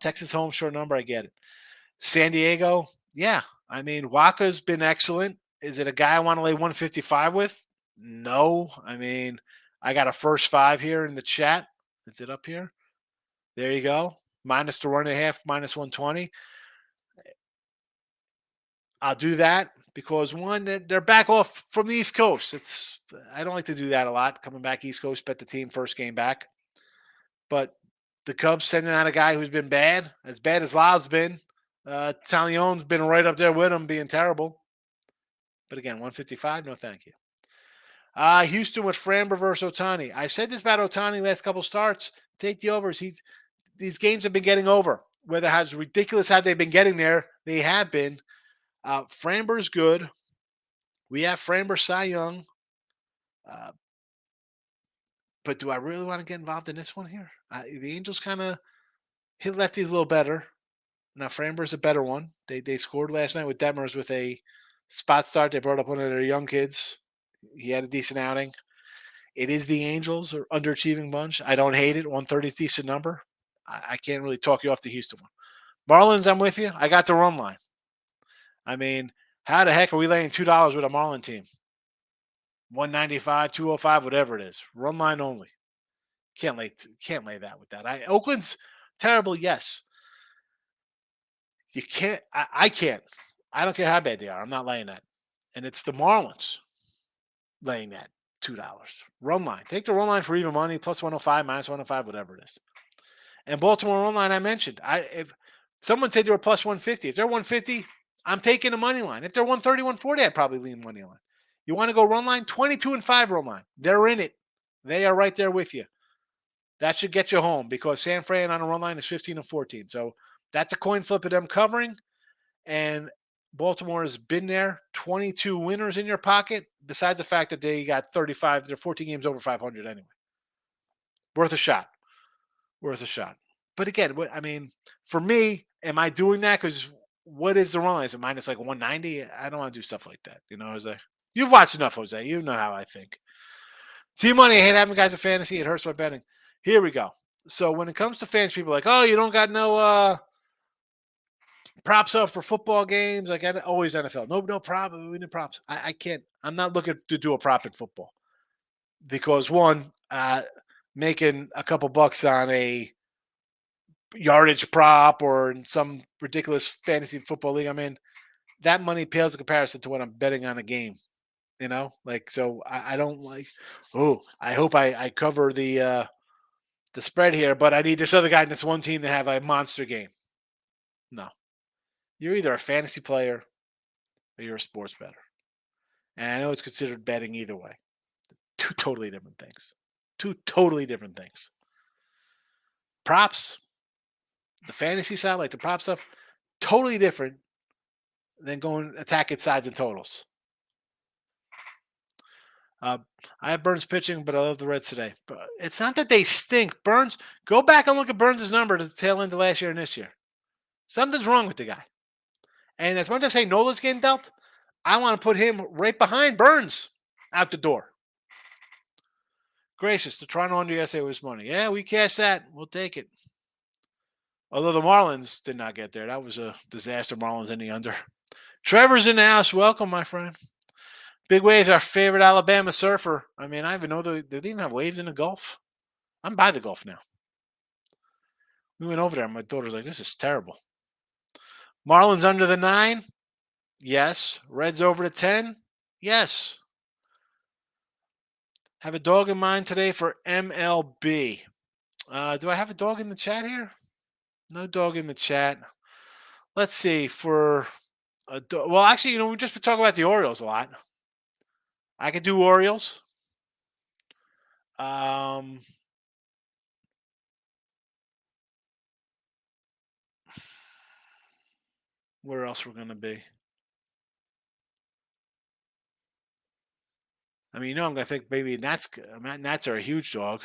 Texas home short number, I get it. San Diego, yeah. I mean, Waka's been excellent. Is it a guy I want to lay 155 with? No. I mean, I got a first 5 here in the chat. Is it up here? There you go. Minus the 1.5, minus 120. I'll do that because one, they're back off from the East Coast. I don't like to do that a lot. Coming back East Coast, bet the team first game back. But the Cubs sending out a guy who's been bad as Lyle's been. Talion's been right up there with him, being terrible. But again, 155, no thank you. Houston with Framber versus Otani. I said this about Otani last couple starts. Take the overs. These games have been getting over. Whether how ridiculous how they've been getting there, they have been. Framber's good. We have Framber Cy Young. But do I really want to get involved in this one here? The Angels kind of hit lefties a little better. Now Framber's a better one. They scored last night with Detmers with a spot start. They brought up one of their young kids. He had a decent outing. It is the Angels, or underachieving bunch. I don't hate it. 130 is a decent number. I can't really talk you off the Houston one. Marlins, I'm with you. I got the run line. I mean, how the heck are we laying $2 with a Marlin team? 195, 205, whatever it is. Run line only. Can't lay that with that. Oakland's terrible, yes. You can't. I can't. I don't care how bad they are. I'm not laying that. And it's the Marlins laying that $2. Run line. Take the run line for even money, plus 105, minus 105, whatever it is. And Baltimore run line I mentioned. If someone said they were plus 150. If they're 150, I'm taking the money line. If they're 130, 140, I'd probably lean money line. You want to go run line? 22-5 run line. They're in it. They are right there with you. That should get you home because San Fran on a run line is 15-14. So that's a coin flip of them covering. And Baltimore has been there. 22 winners in your pocket, besides the fact that they got 35. They're 14 games over 500 anyway. Worth a shot. Worth a shot. But again, I mean, for me, am I doing that? Because what is the run line? Is it minus like 190? I don't want to do stuff like that. You know, Jose? You've watched enough, Jose. You know how I think. Team money, I hate having guys in fantasy. It hurts my betting. Here we go. So when it comes to fans, people are like, oh, you don't got no props up for football games. Like always NFL. No prop. We need props. I can't. I'm not looking to do a prop in football because one, making a couple bucks on a yardage prop or in some ridiculous fantasy football league I'm in, that money pales in comparison to what I'm betting on a game. You know, like so I don't like. Oh, I hope I cover the spread here, but I need this other guy in this one team to have a monster game. No, you're either a fantasy player or you're a sports bettor. And I know it's considered betting either way. Two totally different things. Two totally different things. Props, the fantasy side, like the prop stuff, totally different than going attacking sides and totals. Uh, I have Burns pitching, but I love the Reds today. But it's not that they stink. Burns, go back and look at Burns' number to the tail end of last year and this year. Something's wrong with the guy. And as much as I say Nola's getting dealt, I want to put him right behind Burns out the door. Gracious, the Toronto under yesterday was money. Yeah, we cashed that. We'll take it. Although the Marlins did not get there. That was a disaster. Marlins in the under. Trevor's in the house. Welcome, my friend. Big Waves, our favorite Alabama surfer. I mean, I even know they even have waves in the Gulf. I'm by the Gulf now. We went over there. My daughter's like, this is terrible. Marlins under the 9? Yes. Reds over the 10? Yes. Have a dog in mind today for MLB. Do I have a dog in the chat here? No dog in the chat. Let's see. Well, actually, we just been talking about the Orioles a lot. I could do Orioles. Where else we're going to be? I mean, I'm going to think maybe Nats are a huge dog.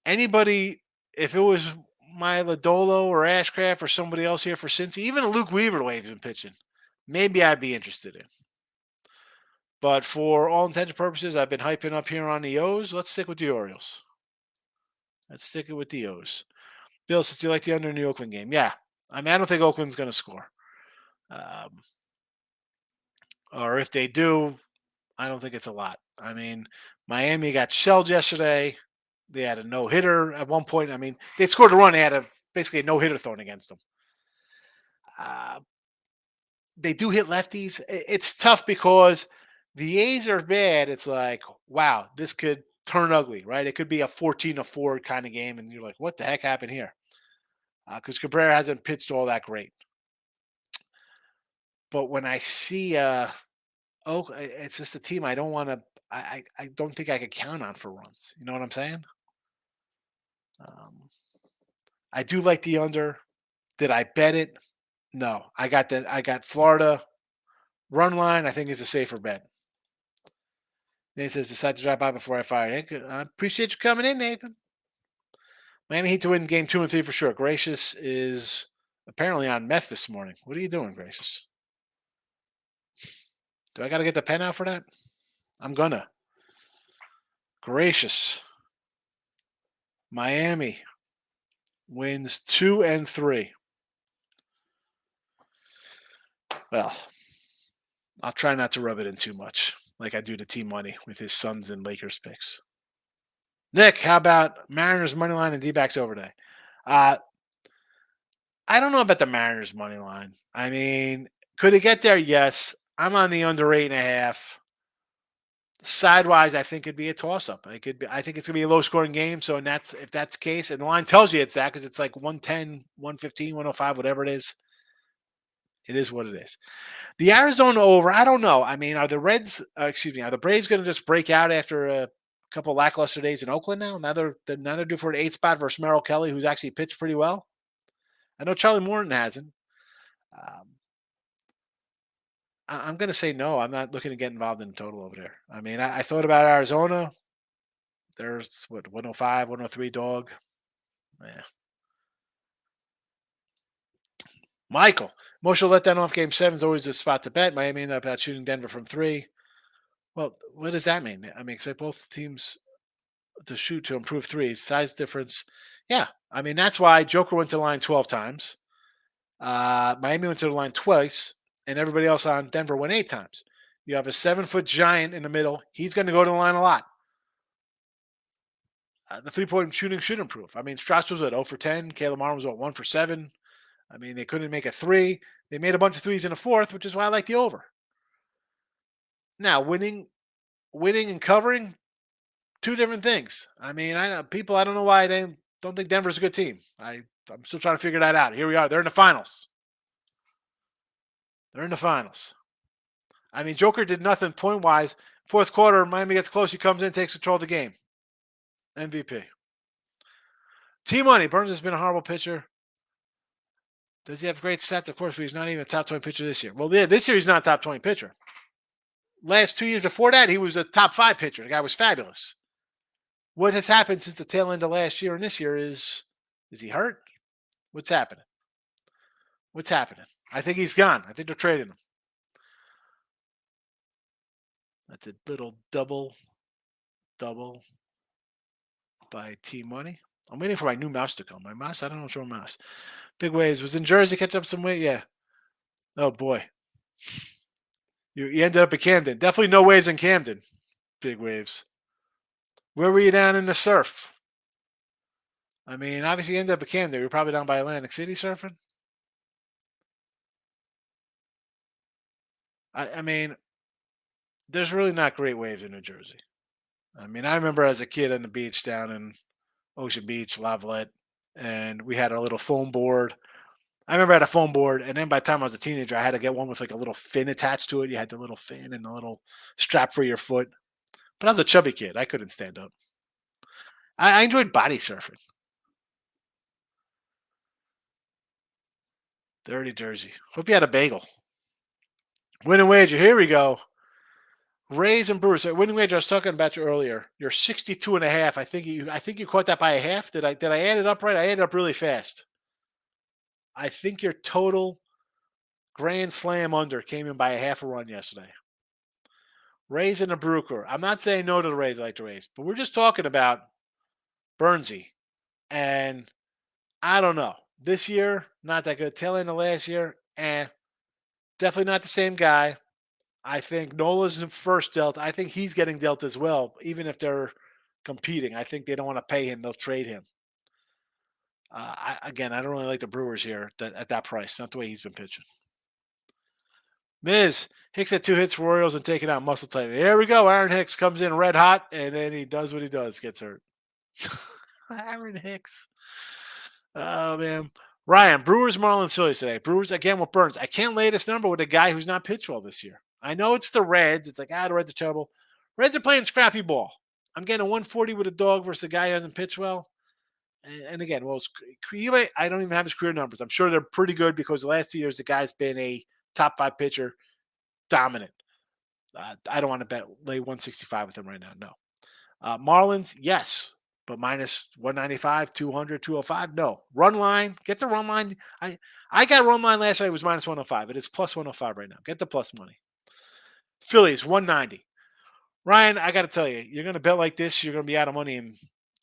Anybody, if it was my Lodolo or Ashcraft or somebody else here for Cincy, even a Luke Weaver the way he's been pitching, maybe I'd be interested in. But for all intents and purposes, I've been hyping up here on the O's. Let's stick with the Orioles. Let's stick it with the O's. Bill, since you like the under in the Oakland game, yeah. I mean, I don't think Oakland's going to score. Or if they do, I don't think it's a lot. I mean, Miami got shelled yesterday. They had a no-hitter at one point. I mean, they scored a run. They had basically a no-hitter thrown against them. They do hit lefties. It's tough because the A's are bad. It's like, wow, this could turn ugly, right? It could be a 14-4 kind of game, and you're like, what the heck happened here? Because Cabrera hasn't pitched all that great. But when I see it's just a team I don't want to. I don't think I could count on for runs. You know what I'm saying? I do like the under. Did I bet it? No. I got Florida run line. I think is a safer bet. Nathan says, decide to drop by before I fire. Hey, I appreciate you coming in, Nathan. Miami Heat to win game 2 and 3 for sure. Gracious is apparently on meth this morning. What are you doing, Gracious? Do I got to get the pen out for that? I'm gonna. Gracious. Miami wins 2 and 3. Well, I'll try not to rub it in too much, like I do to Team Money with his Suns and Lakers picks. Nick, how about Mariners money line and D-backs overday? I don't know about the Mariners money line. I mean, could it get there? Yes. I'm on the under 8.5. Sidewise, I think it'd be a toss-up. I think it's gonna be a low-scoring game. So, if that's the case, and the line tells you it's that because it's like 110, 115, 105, whatever it is. It is what it is. The Arizona over, I don't know. I mean, are the Braves going to just break out after a couple lackluster days in Oakland now? Now they're due for an 8 spot versus Merrill Kelly, who's actually pitched pretty well. I know Charlie Morton hasn't. I'm going to say no. I'm not looking to get involved in the total over there. I mean, I thought about Arizona. There's 105, 103 dog. Yeah. Michael, emotional letdown off game 7 is always a spot to bet. Miami ended up out shooting Denver from 3. Well, what does that mean? I mean, because both teams to shoot to improve threes, size difference. Yeah, I mean, that's why Joker went to the line 12 times. Miami went to the line twice, and everybody else on Denver went 8 times. You have a 7-foot giant in the middle. He's going to go to the line a lot. The 3-point shooting should improve. I mean, Strauss was at 0 for 10. Caleb Martin was at 1 for 7. I mean, they couldn't make a 3. They made a bunch of threes in the 4th, which is why I like the over. Now, winning and covering, 2 different things. I mean, I don't know why they don't think Denver's a good team. I'm still trying to figure that out. Here we are. They're in the finals. They're in the finals. I mean, Joker did nothing point wise. Fourth quarter, Miami gets close. He comes in, takes control of the game. MVP. T Money. Burns has been a horrible pitcher. Does he have great stats? Of course, but he's not even a top 20 pitcher this year. Well, yeah, this year he's not a top 20 pitcher. Last 2 years before that, he was a top 5 pitcher. The guy was fabulous. What has happened since the tail end of last year and this year is he hurt? What's happening? What's happening? I think he's gone. I think they're trading him. That's a little double by T Money. I'm waiting for my new mouse to come. My mouse, I don't know what's wrong with mouse. Big waves. Was in Jersey, catch up some weight? Yeah. Oh, boy. You ended up at Camden. Definitely no waves in Camden. Big waves. Where were you down in the surf? I mean, obviously you ended up at Camden. You're probably down by Atlantic City surfing. I mean, there's really not great waves in New Jersey. I mean, I remember as a kid on the beach down in Ocean Beach, Lavalette, and we had a little foam board. I remember I had a foam board, and then by the time I was a teenager, I had to get one with like a little fin attached to it. You had the little fin and a little strap for your foot. But I was a chubby kid. I couldn't stand up. I enjoyed body surfing. Dirty Jersey. Hope you had a bagel. Winning wager. Here we go. Rays and Brewers. Winning wager. I was talking about you earlier. You're 62.5. I think you caught that by a half. Did I add it up right? I added up really fast. I think your total grand slam under came in by a half a run yesterday. Rays and the Brewers. I'm not saying no to the Rays. I like the Rays, but we're just talking about Burnsy, and I don't know. This year, not that good. Tail end of last year, definitely not the same guy. I think Nola's first dealt. I think he's getting dealt as well, even if they're competing. I think they don't want to pay him. They'll trade him. I don't really like the Brewers here at that price. Not the way he's been pitching. Miz Hicks had 2 hits for Orioles and taking out muscle type. Here we go. Aaron Hicks comes in red hot, and then he does what he does, gets hurt. Aaron Hicks. Oh, man. Ryan, Brewers, Marlins, Phillies today. Brewers again with Burns. I can't lay this number with a guy who's not pitched well this year. I know it's the Reds. It's like, the Reds are terrible. Reds are playing scrappy ball. I'm getting a 140 with a dog versus a guy who hasn't pitched well. And again, I don't even have his career numbers. I'm sure they're pretty good because the last 2 years, the guy's been a top 5 pitcher, dominant. I don't want to lay 165 with him right now. No. Marlins, yes, but minus 195, 200, 205. No. Run line, get the run line. I got run line last night. It was minus 105. It is plus 105 right now. Get the plus money. Phillies, 190. Ryan, I got to tell you, you're going to bet like this, you're going to be out of money in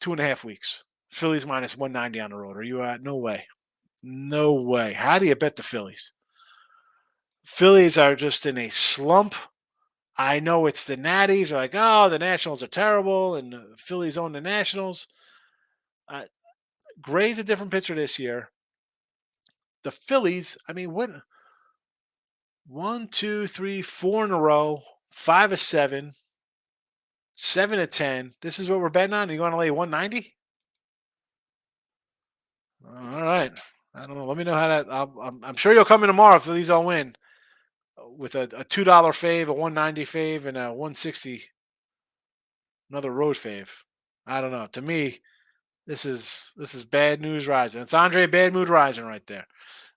2.5 weeks. Phillies minus 190 on the road. Are you no way. No way. How do you bet the Phillies? Phillies are just in a slump. I know it's the Natties. They're like, oh, the Nationals are terrible, and the Phillies own the Nationals. Gray's a different pitcher this year. The Phillies, I mean, what? 1, 2, 3, 4 in a row, 5 of 7, 7 of 10. This is what we're betting on. Are you going to lay 190? All right. I don't know. Let me know how that. I'm sure you'll come in tomorrow if these all win with a $2 fave, a 190 fave, and a 160. Another road fave. I don't know. To me, this is bad news rising. It's Andre Bad Mood Rising right there.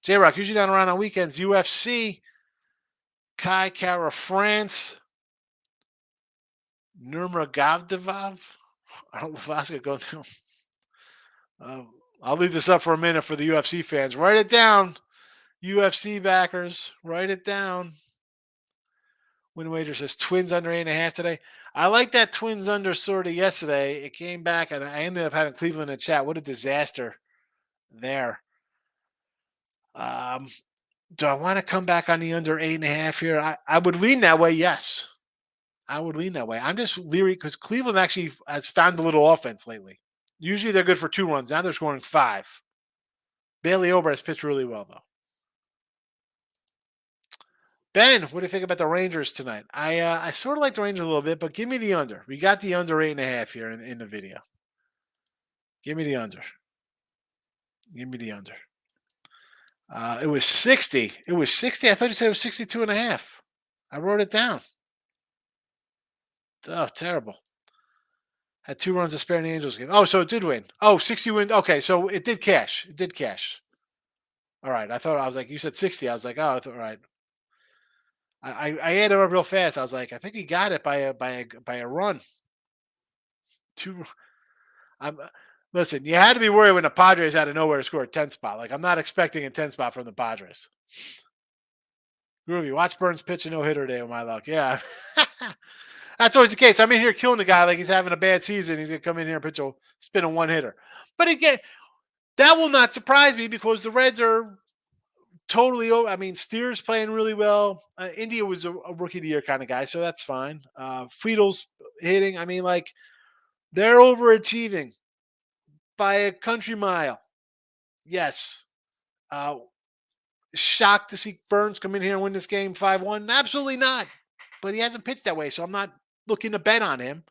J Rock usually down around on weekends. UFC. Kai Kara France. Nurmagomedov. I don't know if I was going to go. I'll leave this up for a minute for the UFC fans. Write it down, UFC backers. Write it down. Win wager says Twins under 8.5 today. I like that Twins under sort of yesterday. It came back, and I ended up having Cleveland in the chat. What a disaster there. Do I want to come back on the under 8.5 here? I would lean that way, yes. I would lean that way. I'm just leery because Cleveland actually has found a little offense lately. Usually they're good for 2 runs. Now they're scoring 5. Bailey Ober has pitched really well, though. Ben, what do you think about the Rangers tonight? I sort of like the Rangers a little bit, but give me the under. We got the under 8.5 here in the video. Give me the under. Give me the under. It was 60. It was 60. I thought you said it was 62 and a half. I wrote it down. Oh, terrible. Had 2 runs to spare in the Angels game. Oh, so it did win. Oh, 60 win. Okay, so it did cash. It did cash. All right. I was like, you said 60. I was like, oh, all right. I added up real fast. I was like, I think he got it by a run. Two. I'm listen. You had to be worried when the Padres out of nowhere scored 10 spot. Like I'm not expecting a 10 spot from the Padres. Groovy. Watch Burns pitch a no hitter today with my luck. Yeah. That's always the case. I'm in here killing the guy like he's having a bad season. He's gonna come in here and pitch a spin a one hitter. But again, that will not surprise me because the Reds are totally over. I mean, Steer's playing really well. India was a rookie of the year kind of guy, so that's fine. Friedel's hitting. I mean, like they're overachieving by a country mile. Yes. Uh, Shocked to see Burns come in here and win this game 5-1? Absolutely not. But he hasn't pitched that way, so I'm not looking to bet on him.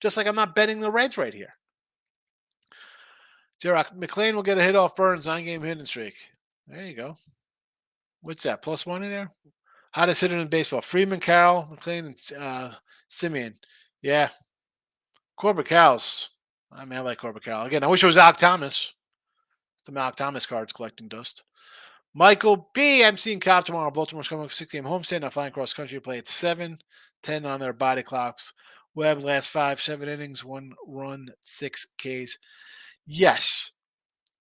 Just like I'm not betting the Reds right here. J-Rock, McLean will get a hit off Burns, 9-game hitting streak. There you go. What's that? +1 in there? Hottest hitter in baseball. Freeman, Carroll, McLean, and Simeon. Yeah. Corbett Carroll's. I mean, I like Corbett Carroll. Again, I wish it was Alec Thomas. Some Alec Thomas cards collecting dust. Michael B. I'm seeing Cobb tomorrow. Baltimore's coming with 6 game homestand. Now flying cross country to play at 7:10 on their body clocks. Webb last 5, 7 innings, 1 run, 6 Ks. Yes.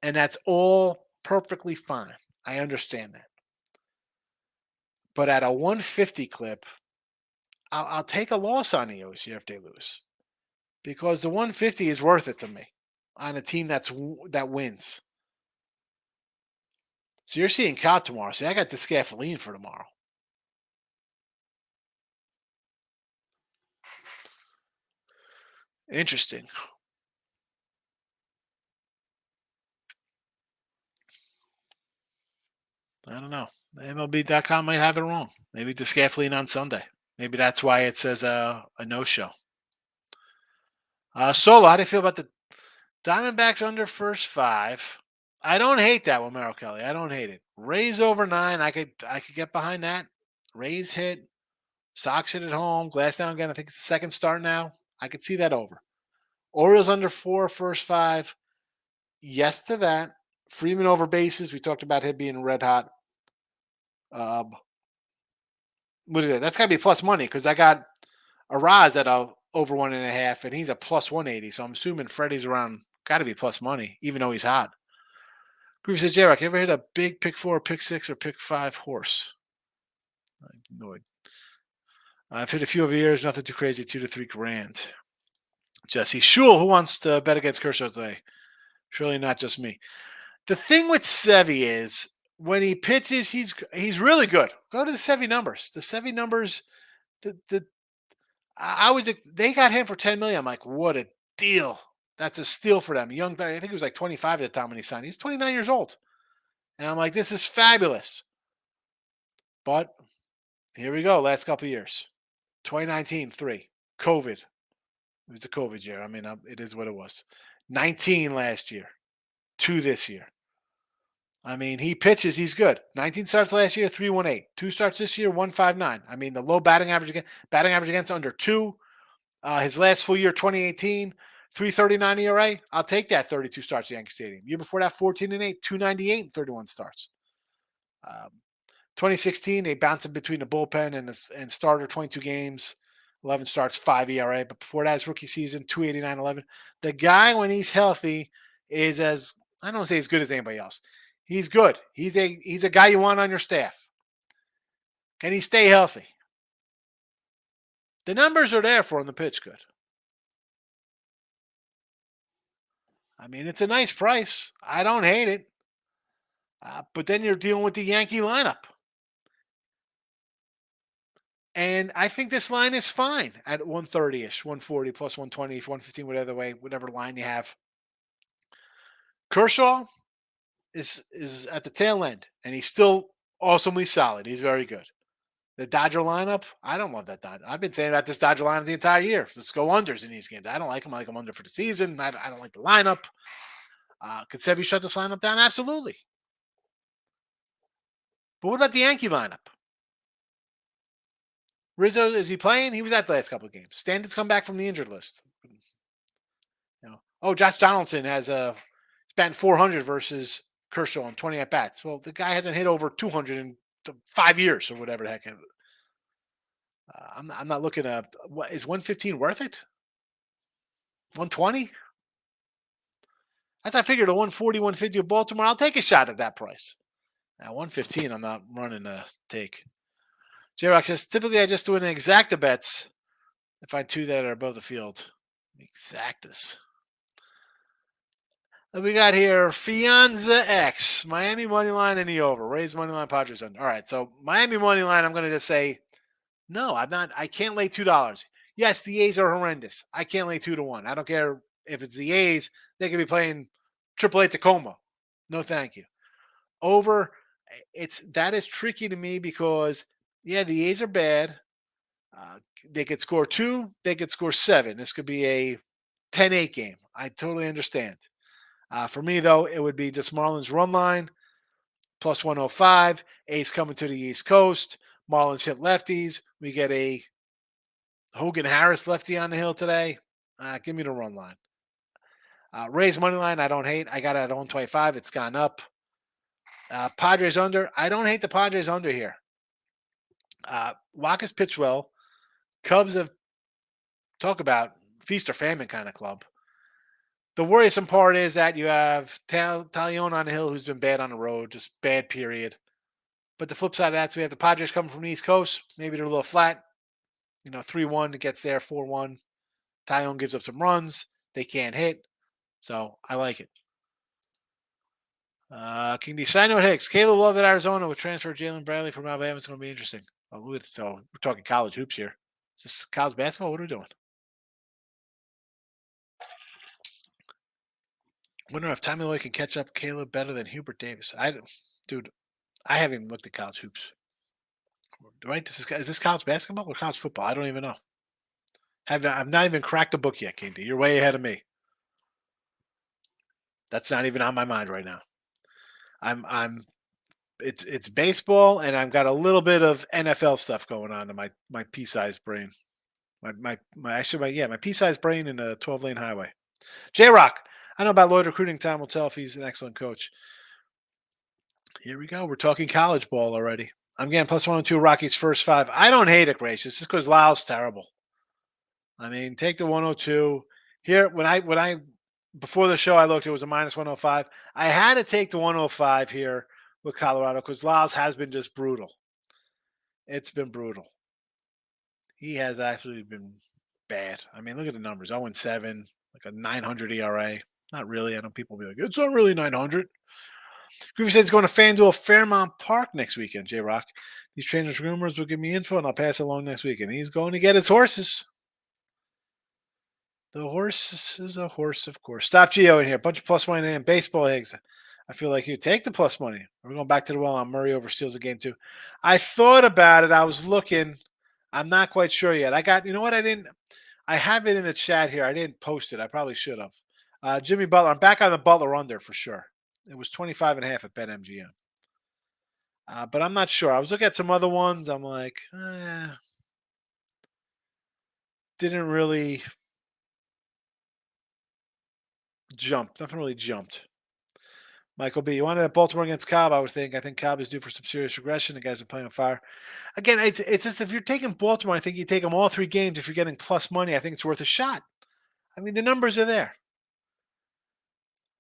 And that's all perfectly fine. I understand that. But at a 150 clip, I'll take a loss on the O's here if they lose. Because the 150 is worth it to me on a team that wins. So you're seeing Cobb tomorrow. See, I got the scaffoldine for tomorrow. Interesting. I don't know. MLB.com might have it wrong. Maybe the scaffoldine on Sunday. Maybe that's why it says a no-show. Solo, how do you feel about the Diamondbacks under first 5? I don't hate that one, Merrill Kelly. I don't hate it. Rays over 9. I could get behind that. Rays hit. Sox hit at home. Glass down again. I think it's the second start now. I could see that over. Orioles under 4, first 5. Yes to that. Freeman over bases. We talked about him being red hot. What is it? That's got to be plus money because I got a Raz at a over 1.5, and he's a plus 180. So I'm assuming Freddie's around, got to be plus money, even though he's hot. Groove says, J-Rock, you ever hit a big pick 4, pick 6, or pick 5 horse? I have no idea. I've hit a few over years, nothing too crazy, 2 to 3 grand. Jesse Shul, who wants to bet against Kershaw today? Surely not just me. The thing with Sevy is when he pitches, he's really good. Go to the Sevy numbers. The Sevy numbers, they got him for $10 million. I'm like, what a deal. That's a steal for them. Young, I think he was like 25 at the time when he signed. He's 29 years old. And I'm like, this is fabulous. But here we go. Last couple of years. 2019, 3. COVID. It was the COVID year. I mean, it is what it was. 19 last year. 2 this year. I mean, he pitches, he's good. 19 starts last year, 3.18. 2 starts this year, 1.59. I mean, the low batting average against under 2. His last full year, 2018, 3.39 ERA. I'll take that 32 starts at Yankee Stadium. Year before that, 14-8, 2.98, 31 starts. 2016, they bounced in between the bullpen and starter, 22 games, 11 starts, 5 ERA. But before that, his rookie season, 2.89, 11. The guy, when he's healthy, is as, I don't say as good as anybody else. He's good. He's a guy you want on your staff. Can he stay healthy? The numbers are there for him to pitch good. I mean, it's a nice price. I don't hate it. But then you're dealing with the Yankee lineup. And I think this line is fine at 130-ish, 140 plus 120, 115, whatever line you have. Kershaw is at the tail end, and he's still awesomely solid. He's very good. The Dodger lineup, I don't love that Dodger. I've been saying about this Dodger lineup the entire year. Let's go unders in these games. I don't like them. I like them under for the season. I don't like the lineup. Could Sevy shut this lineup down? Absolutely. But what about the Yankee lineup? Rizzo, is he playing? He was at the last couple of games. Stanton's come back from the injured list. Oh, Josh Donaldson has a batting 400 versus Kershaw on 20 at bats. Well, the guy hasn't hit over 200 in 5 years or whatever the heck. I'm not looking at what is 115 worth it? 120? As I figured a 140, 150 of Baltimore, I'll take a shot at that price. Now 115, I'm not running a take. J-Rock says, typically I just do an exacta bets if I two that are above the field. Exactas. We got here Fianza X, Miami money line and the over. Raise money line, Padres under. All right, so Miami money line, I'm going to just say, no, I'm not. I can't lay $2. Yes, the A's are horrendous. I can't lay 2-1. I don't care if it's the A's. They could be playing AAA Tacoma. No, thank you. Over, that is tricky to me because the A's are bad. They could score 2. They could score 7. This could be a 10-8 game. I totally understand. For me, though, it would be just Marlins run line plus 105. A's coming to the East Coast. Marlins hit lefties. We get a Hogan Harris lefty on the hill today. Give me the run line. Rays money line, I don't hate. I got it at 125. It's gone up. Padres under. I don't hate the Padres under here. Waka's pitched well. Cubs have talk about feast or famine kind of club. The worrisome part is that you have Talion on the hill who's been bad on the road, just bad period. But the flip side of that is we have the Padres coming from the East Coast. Maybe they're a little flat. 3-1, it gets there, 4-1. Talion gives up some runs. They can't hit. So I like it. King D. Side note Hicks. Caleb Love at Arizona with transfer Jalen Bradley from Alabama. It's going to be interesting. So we're talking college hoops here. Is this college basketball? What are we doing? Wonder if Tommy Lloyd can catch up Caleb better than Hubert Davis. I haven't even looked at college hoops. Right? Is this college basketball or college football? I don't even know. I've not even cracked a book yet, King D. You're way ahead of me. That's not even on my mind right now. It's baseball, and I've got a little bit of NFL stuff going on in my pea-sized brain. My pea-sized brain in a 12-lane highway. J-Rock, I know about Lloyd recruiting. Time will tell if he's an excellent coach. Here we go. We're talking college ball already. I'm getting plus 102 Rockies first 5. I don't hate it, Grace. It's just because Lyle's terrible. I mean, take the 102. Here, when I before the show I looked, it was a minus 105. I had to take the 105 here with Colorado because Lyles has been just brutal. It's been brutal. He has actually been bad. I mean, look at the numbers. 0-7, like a 900 ERA. Not really. I know people will be like, it's not really 900. Groovy says he's going to FanDuel Fairmount Park next weekend, J-Rock. These trainers' rumors will give me info, and I'll pass it along next weekend. He's going to get his horses. The horse is a horse, of course. Stop Geo in here. Bunch of plus money and baseball eggs. I feel like you take the plus money. We're going back to the well on Murray over steals a game too. I thought about it. I was looking. I'm not quite sure yet. I have it in the chat here. I didn't post it. I probably should have. Jimmy Butler. I'm back on the Butler under for sure. It was 25.5 at BetMGM. But I'm not sure. I was looking at some other ones. I'm like, didn't really jump. Nothing really jumped. Michael B., you wanted Baltimore against Cobb, I would think. I think Cobb is due for some serious regression. The guys are playing on fire. Again, it's just if you're taking Baltimore, I think you take them all 3 games. If you're getting plus money, I think it's worth a shot. I mean, the numbers are there.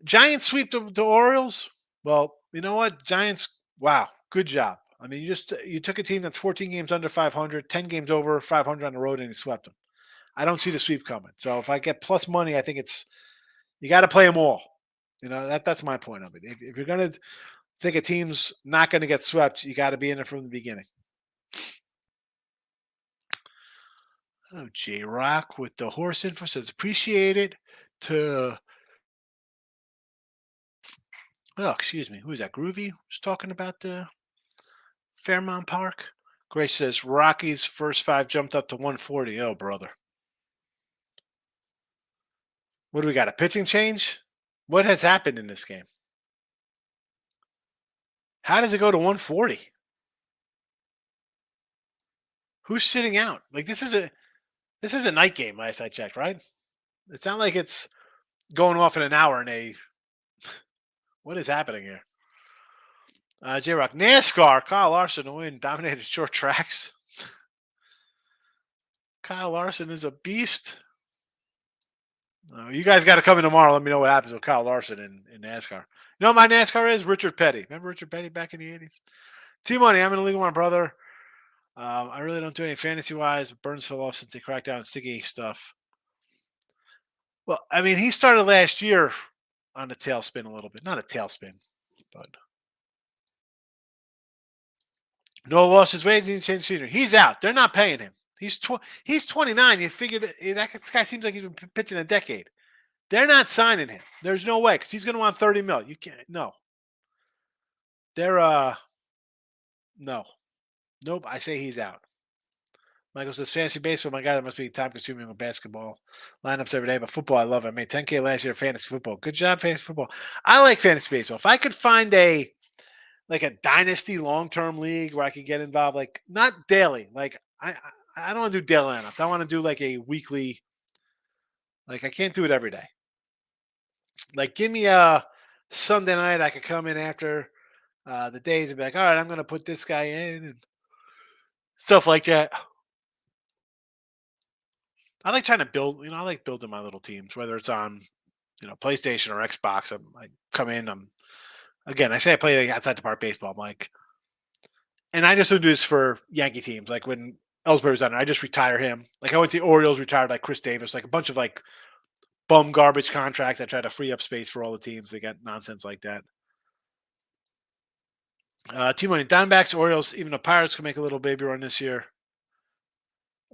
Giants sweep the Orioles. Well, you know what? Giants, wow, good job. I mean, you took a team that's 14 games under 500, 10 games over 500 on the road, and you swept them. I don't see the sweep coming. So if I get plus money, I think you got to play them all. That's my point of it. If you're going to think a team's not going to get swept, you got to be in it from the beginning. Oh, J-Rock with the horse info says appreciate it. Excuse me. Who is that? Groovy was talking about the Fairmount Park. Grace says Rockies first 5 jumped up to 140. Oh, brother. What do we got? A pitching change? What has happened in this game? How does it go to 140? Who's sitting out? Like this is a night game. Last I checked, right? It's not like it's going off in an hour. And what is happening here? J Rock NASCAR. Kyle Larson to win. Dominated short tracks. Kyle Larson is a beast. You guys got to come in tomorrow. Let me know what happens with Kyle Larson in NASCAR. You know what my NASCAR is? Richard Petty. Remember Richard Petty back in the 80s? T-Money, I'm in a league with my brother. I really don't do any fantasy-wise, but Burns fell off since they cracked down on sticky stuff. Well, I mean, he started last year on a tailspin a little bit. Not a tailspin, but no lost his ways. He didn't change scenery. He's out. They're not paying him. He's 29. You figured that guy seems like he's been pitching a decade. They're not signing him. There's no way because he's going to want 30 mil. You can't. No. They're no. Nope. I say he's out. Michael says fantasy baseball. My God, that must be time consuming with basketball lineups every day. But football, I love it. I made 10K last year. Fantasy football. Good job, fantasy football. I like fantasy baseball. If I could find a dynasty long term league where I could get involved, like not daily. Like I don't want to do daily lineups. I want to do like a weekly. Like I can't do it every day. Like give me a Sunday night. I could come in after the days and be like, all right, I'm going to put this guy in and stuff like that. I like trying to build. I like building my little teams, whether it's on PlayStation or Xbox. I come in. I say I play like outside the park baseball. I'm like, and I just don't do this for Yankee teams. Like when Ellsbury was on there, I just retire him. Like I went to the Orioles, retired like Chris Davis, like a bunch of like bum garbage contracts. I try to free up space for all the teams. They got nonsense like that. Team money, Diamondbacks, Orioles, even the Pirates can make a little baby run this year.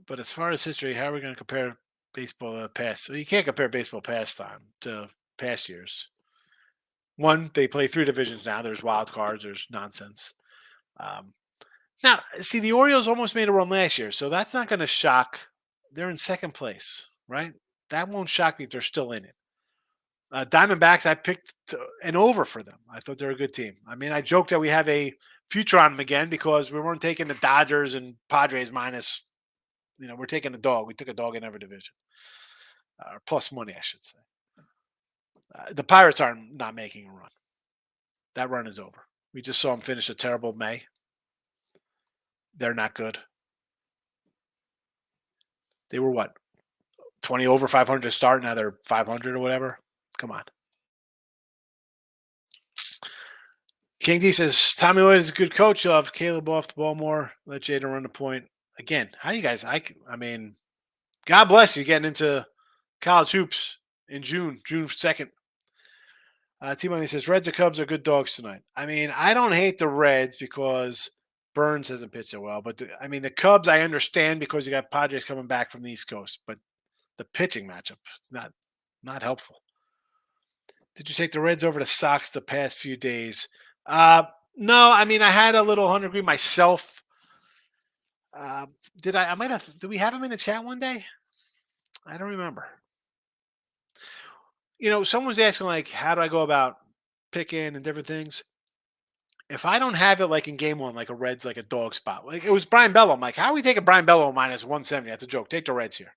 But as far as history, how are we going to compare baseball past? So you can't compare baseball pastime to past years. One, they play 3 divisions now. There's wild cards. There's nonsense. Now, see, the Orioles almost made a run last year, so that's not going to shock. They're in second place, right? That won't shock me if they're still in it. Diamondbacks, I picked an over for them. I thought they're a good team. I mean, I joked that we have a future on them again because we weren't taking the Dodgers and Padres minus. We're taking a dog. We took a dog in every division. Or plus money, I should say. The Pirates are not making a run. That run is over. We just saw them finish a terrible May. They're not good. They were what? 20 over 500 to start. Now they're 500 or whatever. Come on. King D says, Tommy Lloyd is a good coach. You'll have Caleb off the ball more. Let Jaden run the point. Again, how you guys? I mean, God bless you getting into college hoops in June 2nd. T-Money says, Reds and Cubs are good dogs tonight. I mean, I don't hate the Reds because Burns hasn't pitched so well. But, the Cubs I understand because you got Padres coming back from the East Coast. But the pitching matchup, it's not helpful. Did you take the Reds over the Sox the past few days? No, I had a little 100 degree myself. Did I might have, did we have him in the chat one day? I don't remember. Someone was asking, like, how do I go about picking and different things? If I don't have it, like, in game one, like a Reds, like a dog spot. Like, it was Brian Bello. I'm like, how are we taking Brian Bello minus 170? That's a joke. Take the Reds here.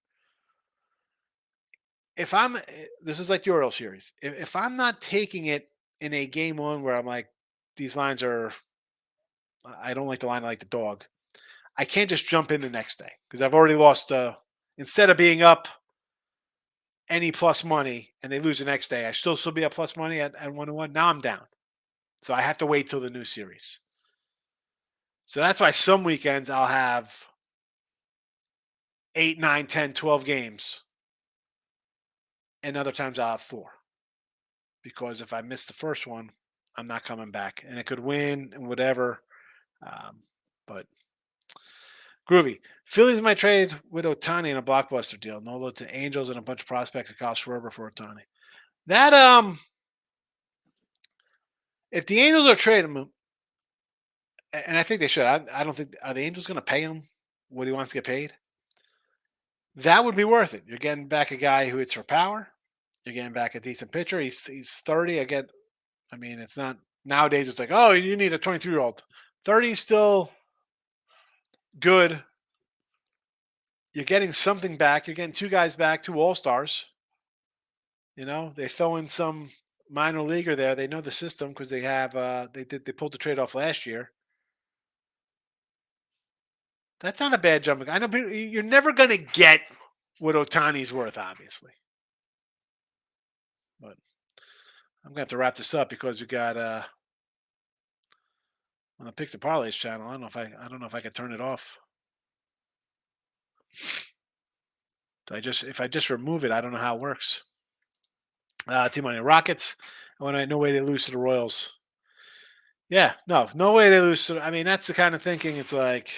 This is like the Orioles series. If I'm not taking it in a game one where I'm like, these lines are, I don't like the line, I like the dog. I can't just jump in the next day because I've already lost, instead of being up any plus money and they lose the next day, I still be at plus money at 1-1. Now I'm down. So I have to wait till the new series. So that's why some weekends I'll have 8, 9, 10, 12 games. And other times I'll have 4. Because if I miss the first one, I'm not coming back. And it could win and whatever. But groovy. Phillies might trade with Ohtani in a blockbuster deal. No load to Angels and a bunch of prospects at Kyle Schwarber for Ohtani. That if the Angels are trading him, and I think they should. I don't think, are the Angels going to pay him what he wants to get paid? That would be worth it. You're getting back a guy who hits for power. You're getting back a decent pitcher. He's 30. It's not nowadays. It's like, oh, you need a 23-year-old. 30 is still good. You're getting something back. You're getting two guys back, two all-stars. They throw in some minor leaguer there. They know the system because they pulled the trade off last year. That's not a bad jump. I know you're never going to get what Otani's worth, obviously. But I'm going to have to wrap this up because we got on the Picks and Parlays channel. I don't know if I can turn it off. If I just remove it, I don't know how it works. Team money Rockets. No way they lose to the Royals. Yeah, no way they lose to. I mean, that's the kind of thinking. It's like,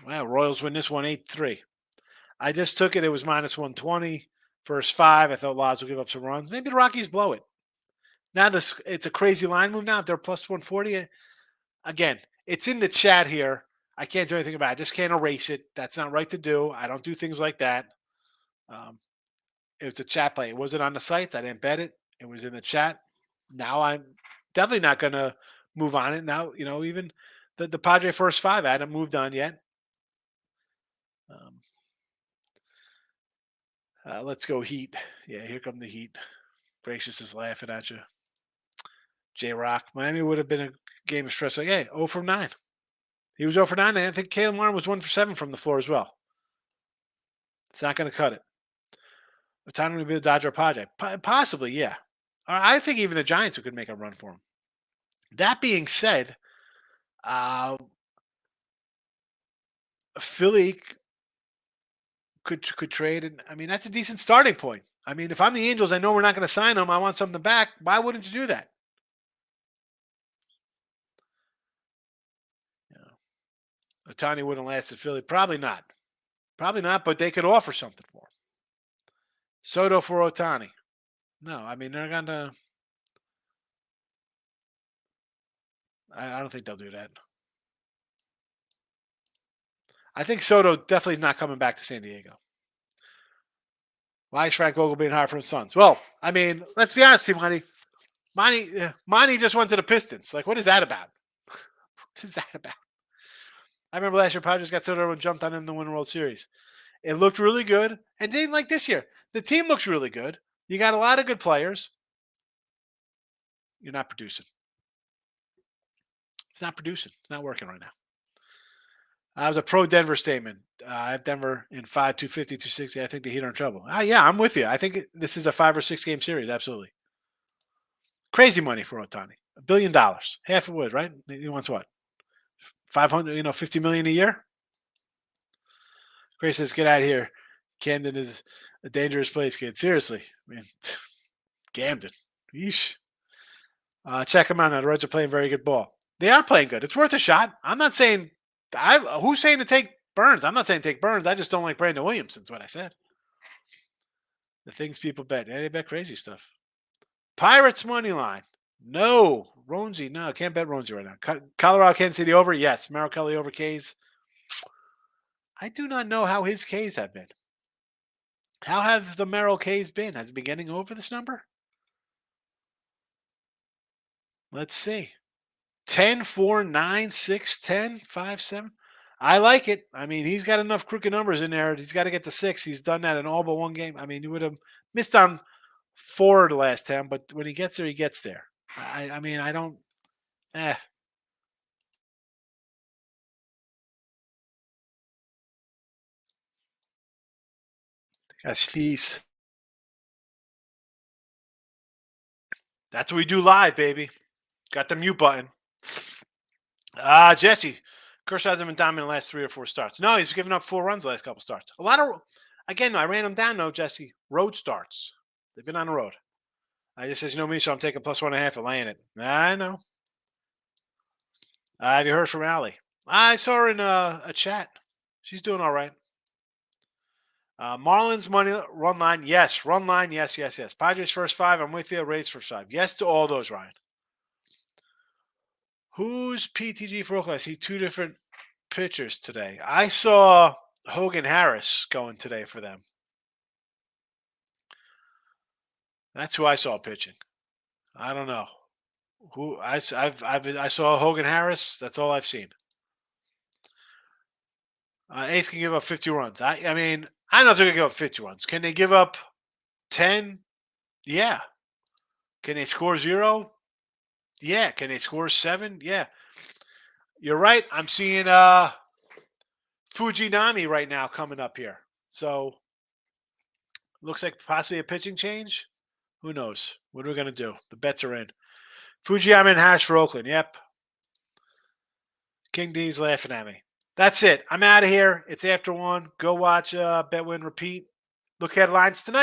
wow, Royals win this one 8-3. I just took it. It was minus 120. First five. I thought Laws will give up some runs. Maybe the Rockies blow it. Now it's a crazy line move now. If they're plus 140, again, it's in the chat here. I can't do anything about it. I just can't erase it. That's not right to do. I don't do things like that. It was a chat play. It wasn't on the sites. I didn't bet it. It was in the chat. Now I'm definitely not going to move on it. Now, even the Padre first five, I hadn't moved on yet. Let's go Heat. Yeah, here come the Heat. Gracious is laughing at you. J-Rock. Miami would have been a game of stress. Like, hey, 0 from 9. He was 0 for 9, and I think Kalen Warren was 1 for 7 from the floor as well. It's not going to cut it. Otani would be a Dodger or Padre. Possibly, yeah. I think even the Giants could make a run for him. That being said, Philly could trade, and I mean that's a decent starting point. I mean, if I'm the Angels, I know we're not going to sign him. I want something back. Why wouldn't you do that? Otani wouldn't last at Philly. Probably not. But they could offer something for him. Soto for Otani. No, I mean, they're going to. I don't think they'll do that. I think Soto definitely is not coming back to San Diego. Why is Frank Vogel being hired from the Suns? Well, I mean, let's be honest, Monty. Monty just went to the Pistons. Like, what is that about? What is that about? I remember last year, Padres got Soto and jumped on him to win the World Series. It looked really good. And even like this year, the team looks really good. You got a lot of good players. You're not producing. It's not producing. It's not working right now. That was a pro Denver statement. I have Denver in 5, 250, 260. I think the Heat are in trouble. Yeah, I'm with you. I think this is a 5 or 6 game series. Absolutely. Crazy money for Otani. $1 billion. Half it would, right? He wants what? 500, 50 million a year? Grace says, get out of here. Camden is a dangerous place, kid. Seriously. Man, Camden. Yeesh. Check them out now. The Reds are playing very good ball. They are playing good. It's worth a shot. I'm not saying who's saying to take Burns? I'm not saying take Burns. I just don't like Brandon Williams. That's what I said. The things people bet. Yeah, they bet crazy stuff. Pirates money line. No. Ronzi. No, can't bet Ronzi right now. Colorado, Kansas City over. Yes. Merrill Kelly over K's. I do not know how his K's have been. How have the Merrill K's been? Has it been getting over this number? Let's see. 10, 4, 9, 6, 10, 5, 7. I like it. I mean, he's got enough crooked numbers in there. He's got to get to 6. He's done that in all but one game. I mean, he would have missed on 4 the last time, but when he gets there, he gets there. I mean, I don't. I sneeze. That's what we do live, baby. Got the mute button. Jesse. Kershaw hasn't been dominant in the last 3 or 4 starts. No, he's given up 4 runs the last couple starts. A lot of, again, though, I ran them down, though, Jesse. Road starts. They've been on the road. I just says, me, so I'm taking plus 1.5 and laying it. I know. Have you heard from Allie? I saw her in a chat. She's doing all right. Marlins money run line. Yes. Run line. Yes. Padres first 5. I'm with you. Rays first 5. Yes to all those, Ryan. Who's PTG for Oakland? I see 2 different pitchers today. I saw Hogan Harris going today for them. That's who I saw pitching. I don't know. Who I saw Hogan Harris. That's all I've seen. Ace can give up 50 runs. I mean, I don't know if they're going to give up 50 runs. Can they give up 10? Yeah. Can they score 0? Yeah. Can they score 7? Yeah. You're right. I'm seeing Fujinami right now coming up here. So looks like possibly a pitching change. Who knows? What are we going to do? The bets are in. Fujiyama and Harris for Oakland. Yep. King D's laughing at me. That's it. I'm out of here. It's after 1. Go watch Bet Win Repeat. Look at lines tonight.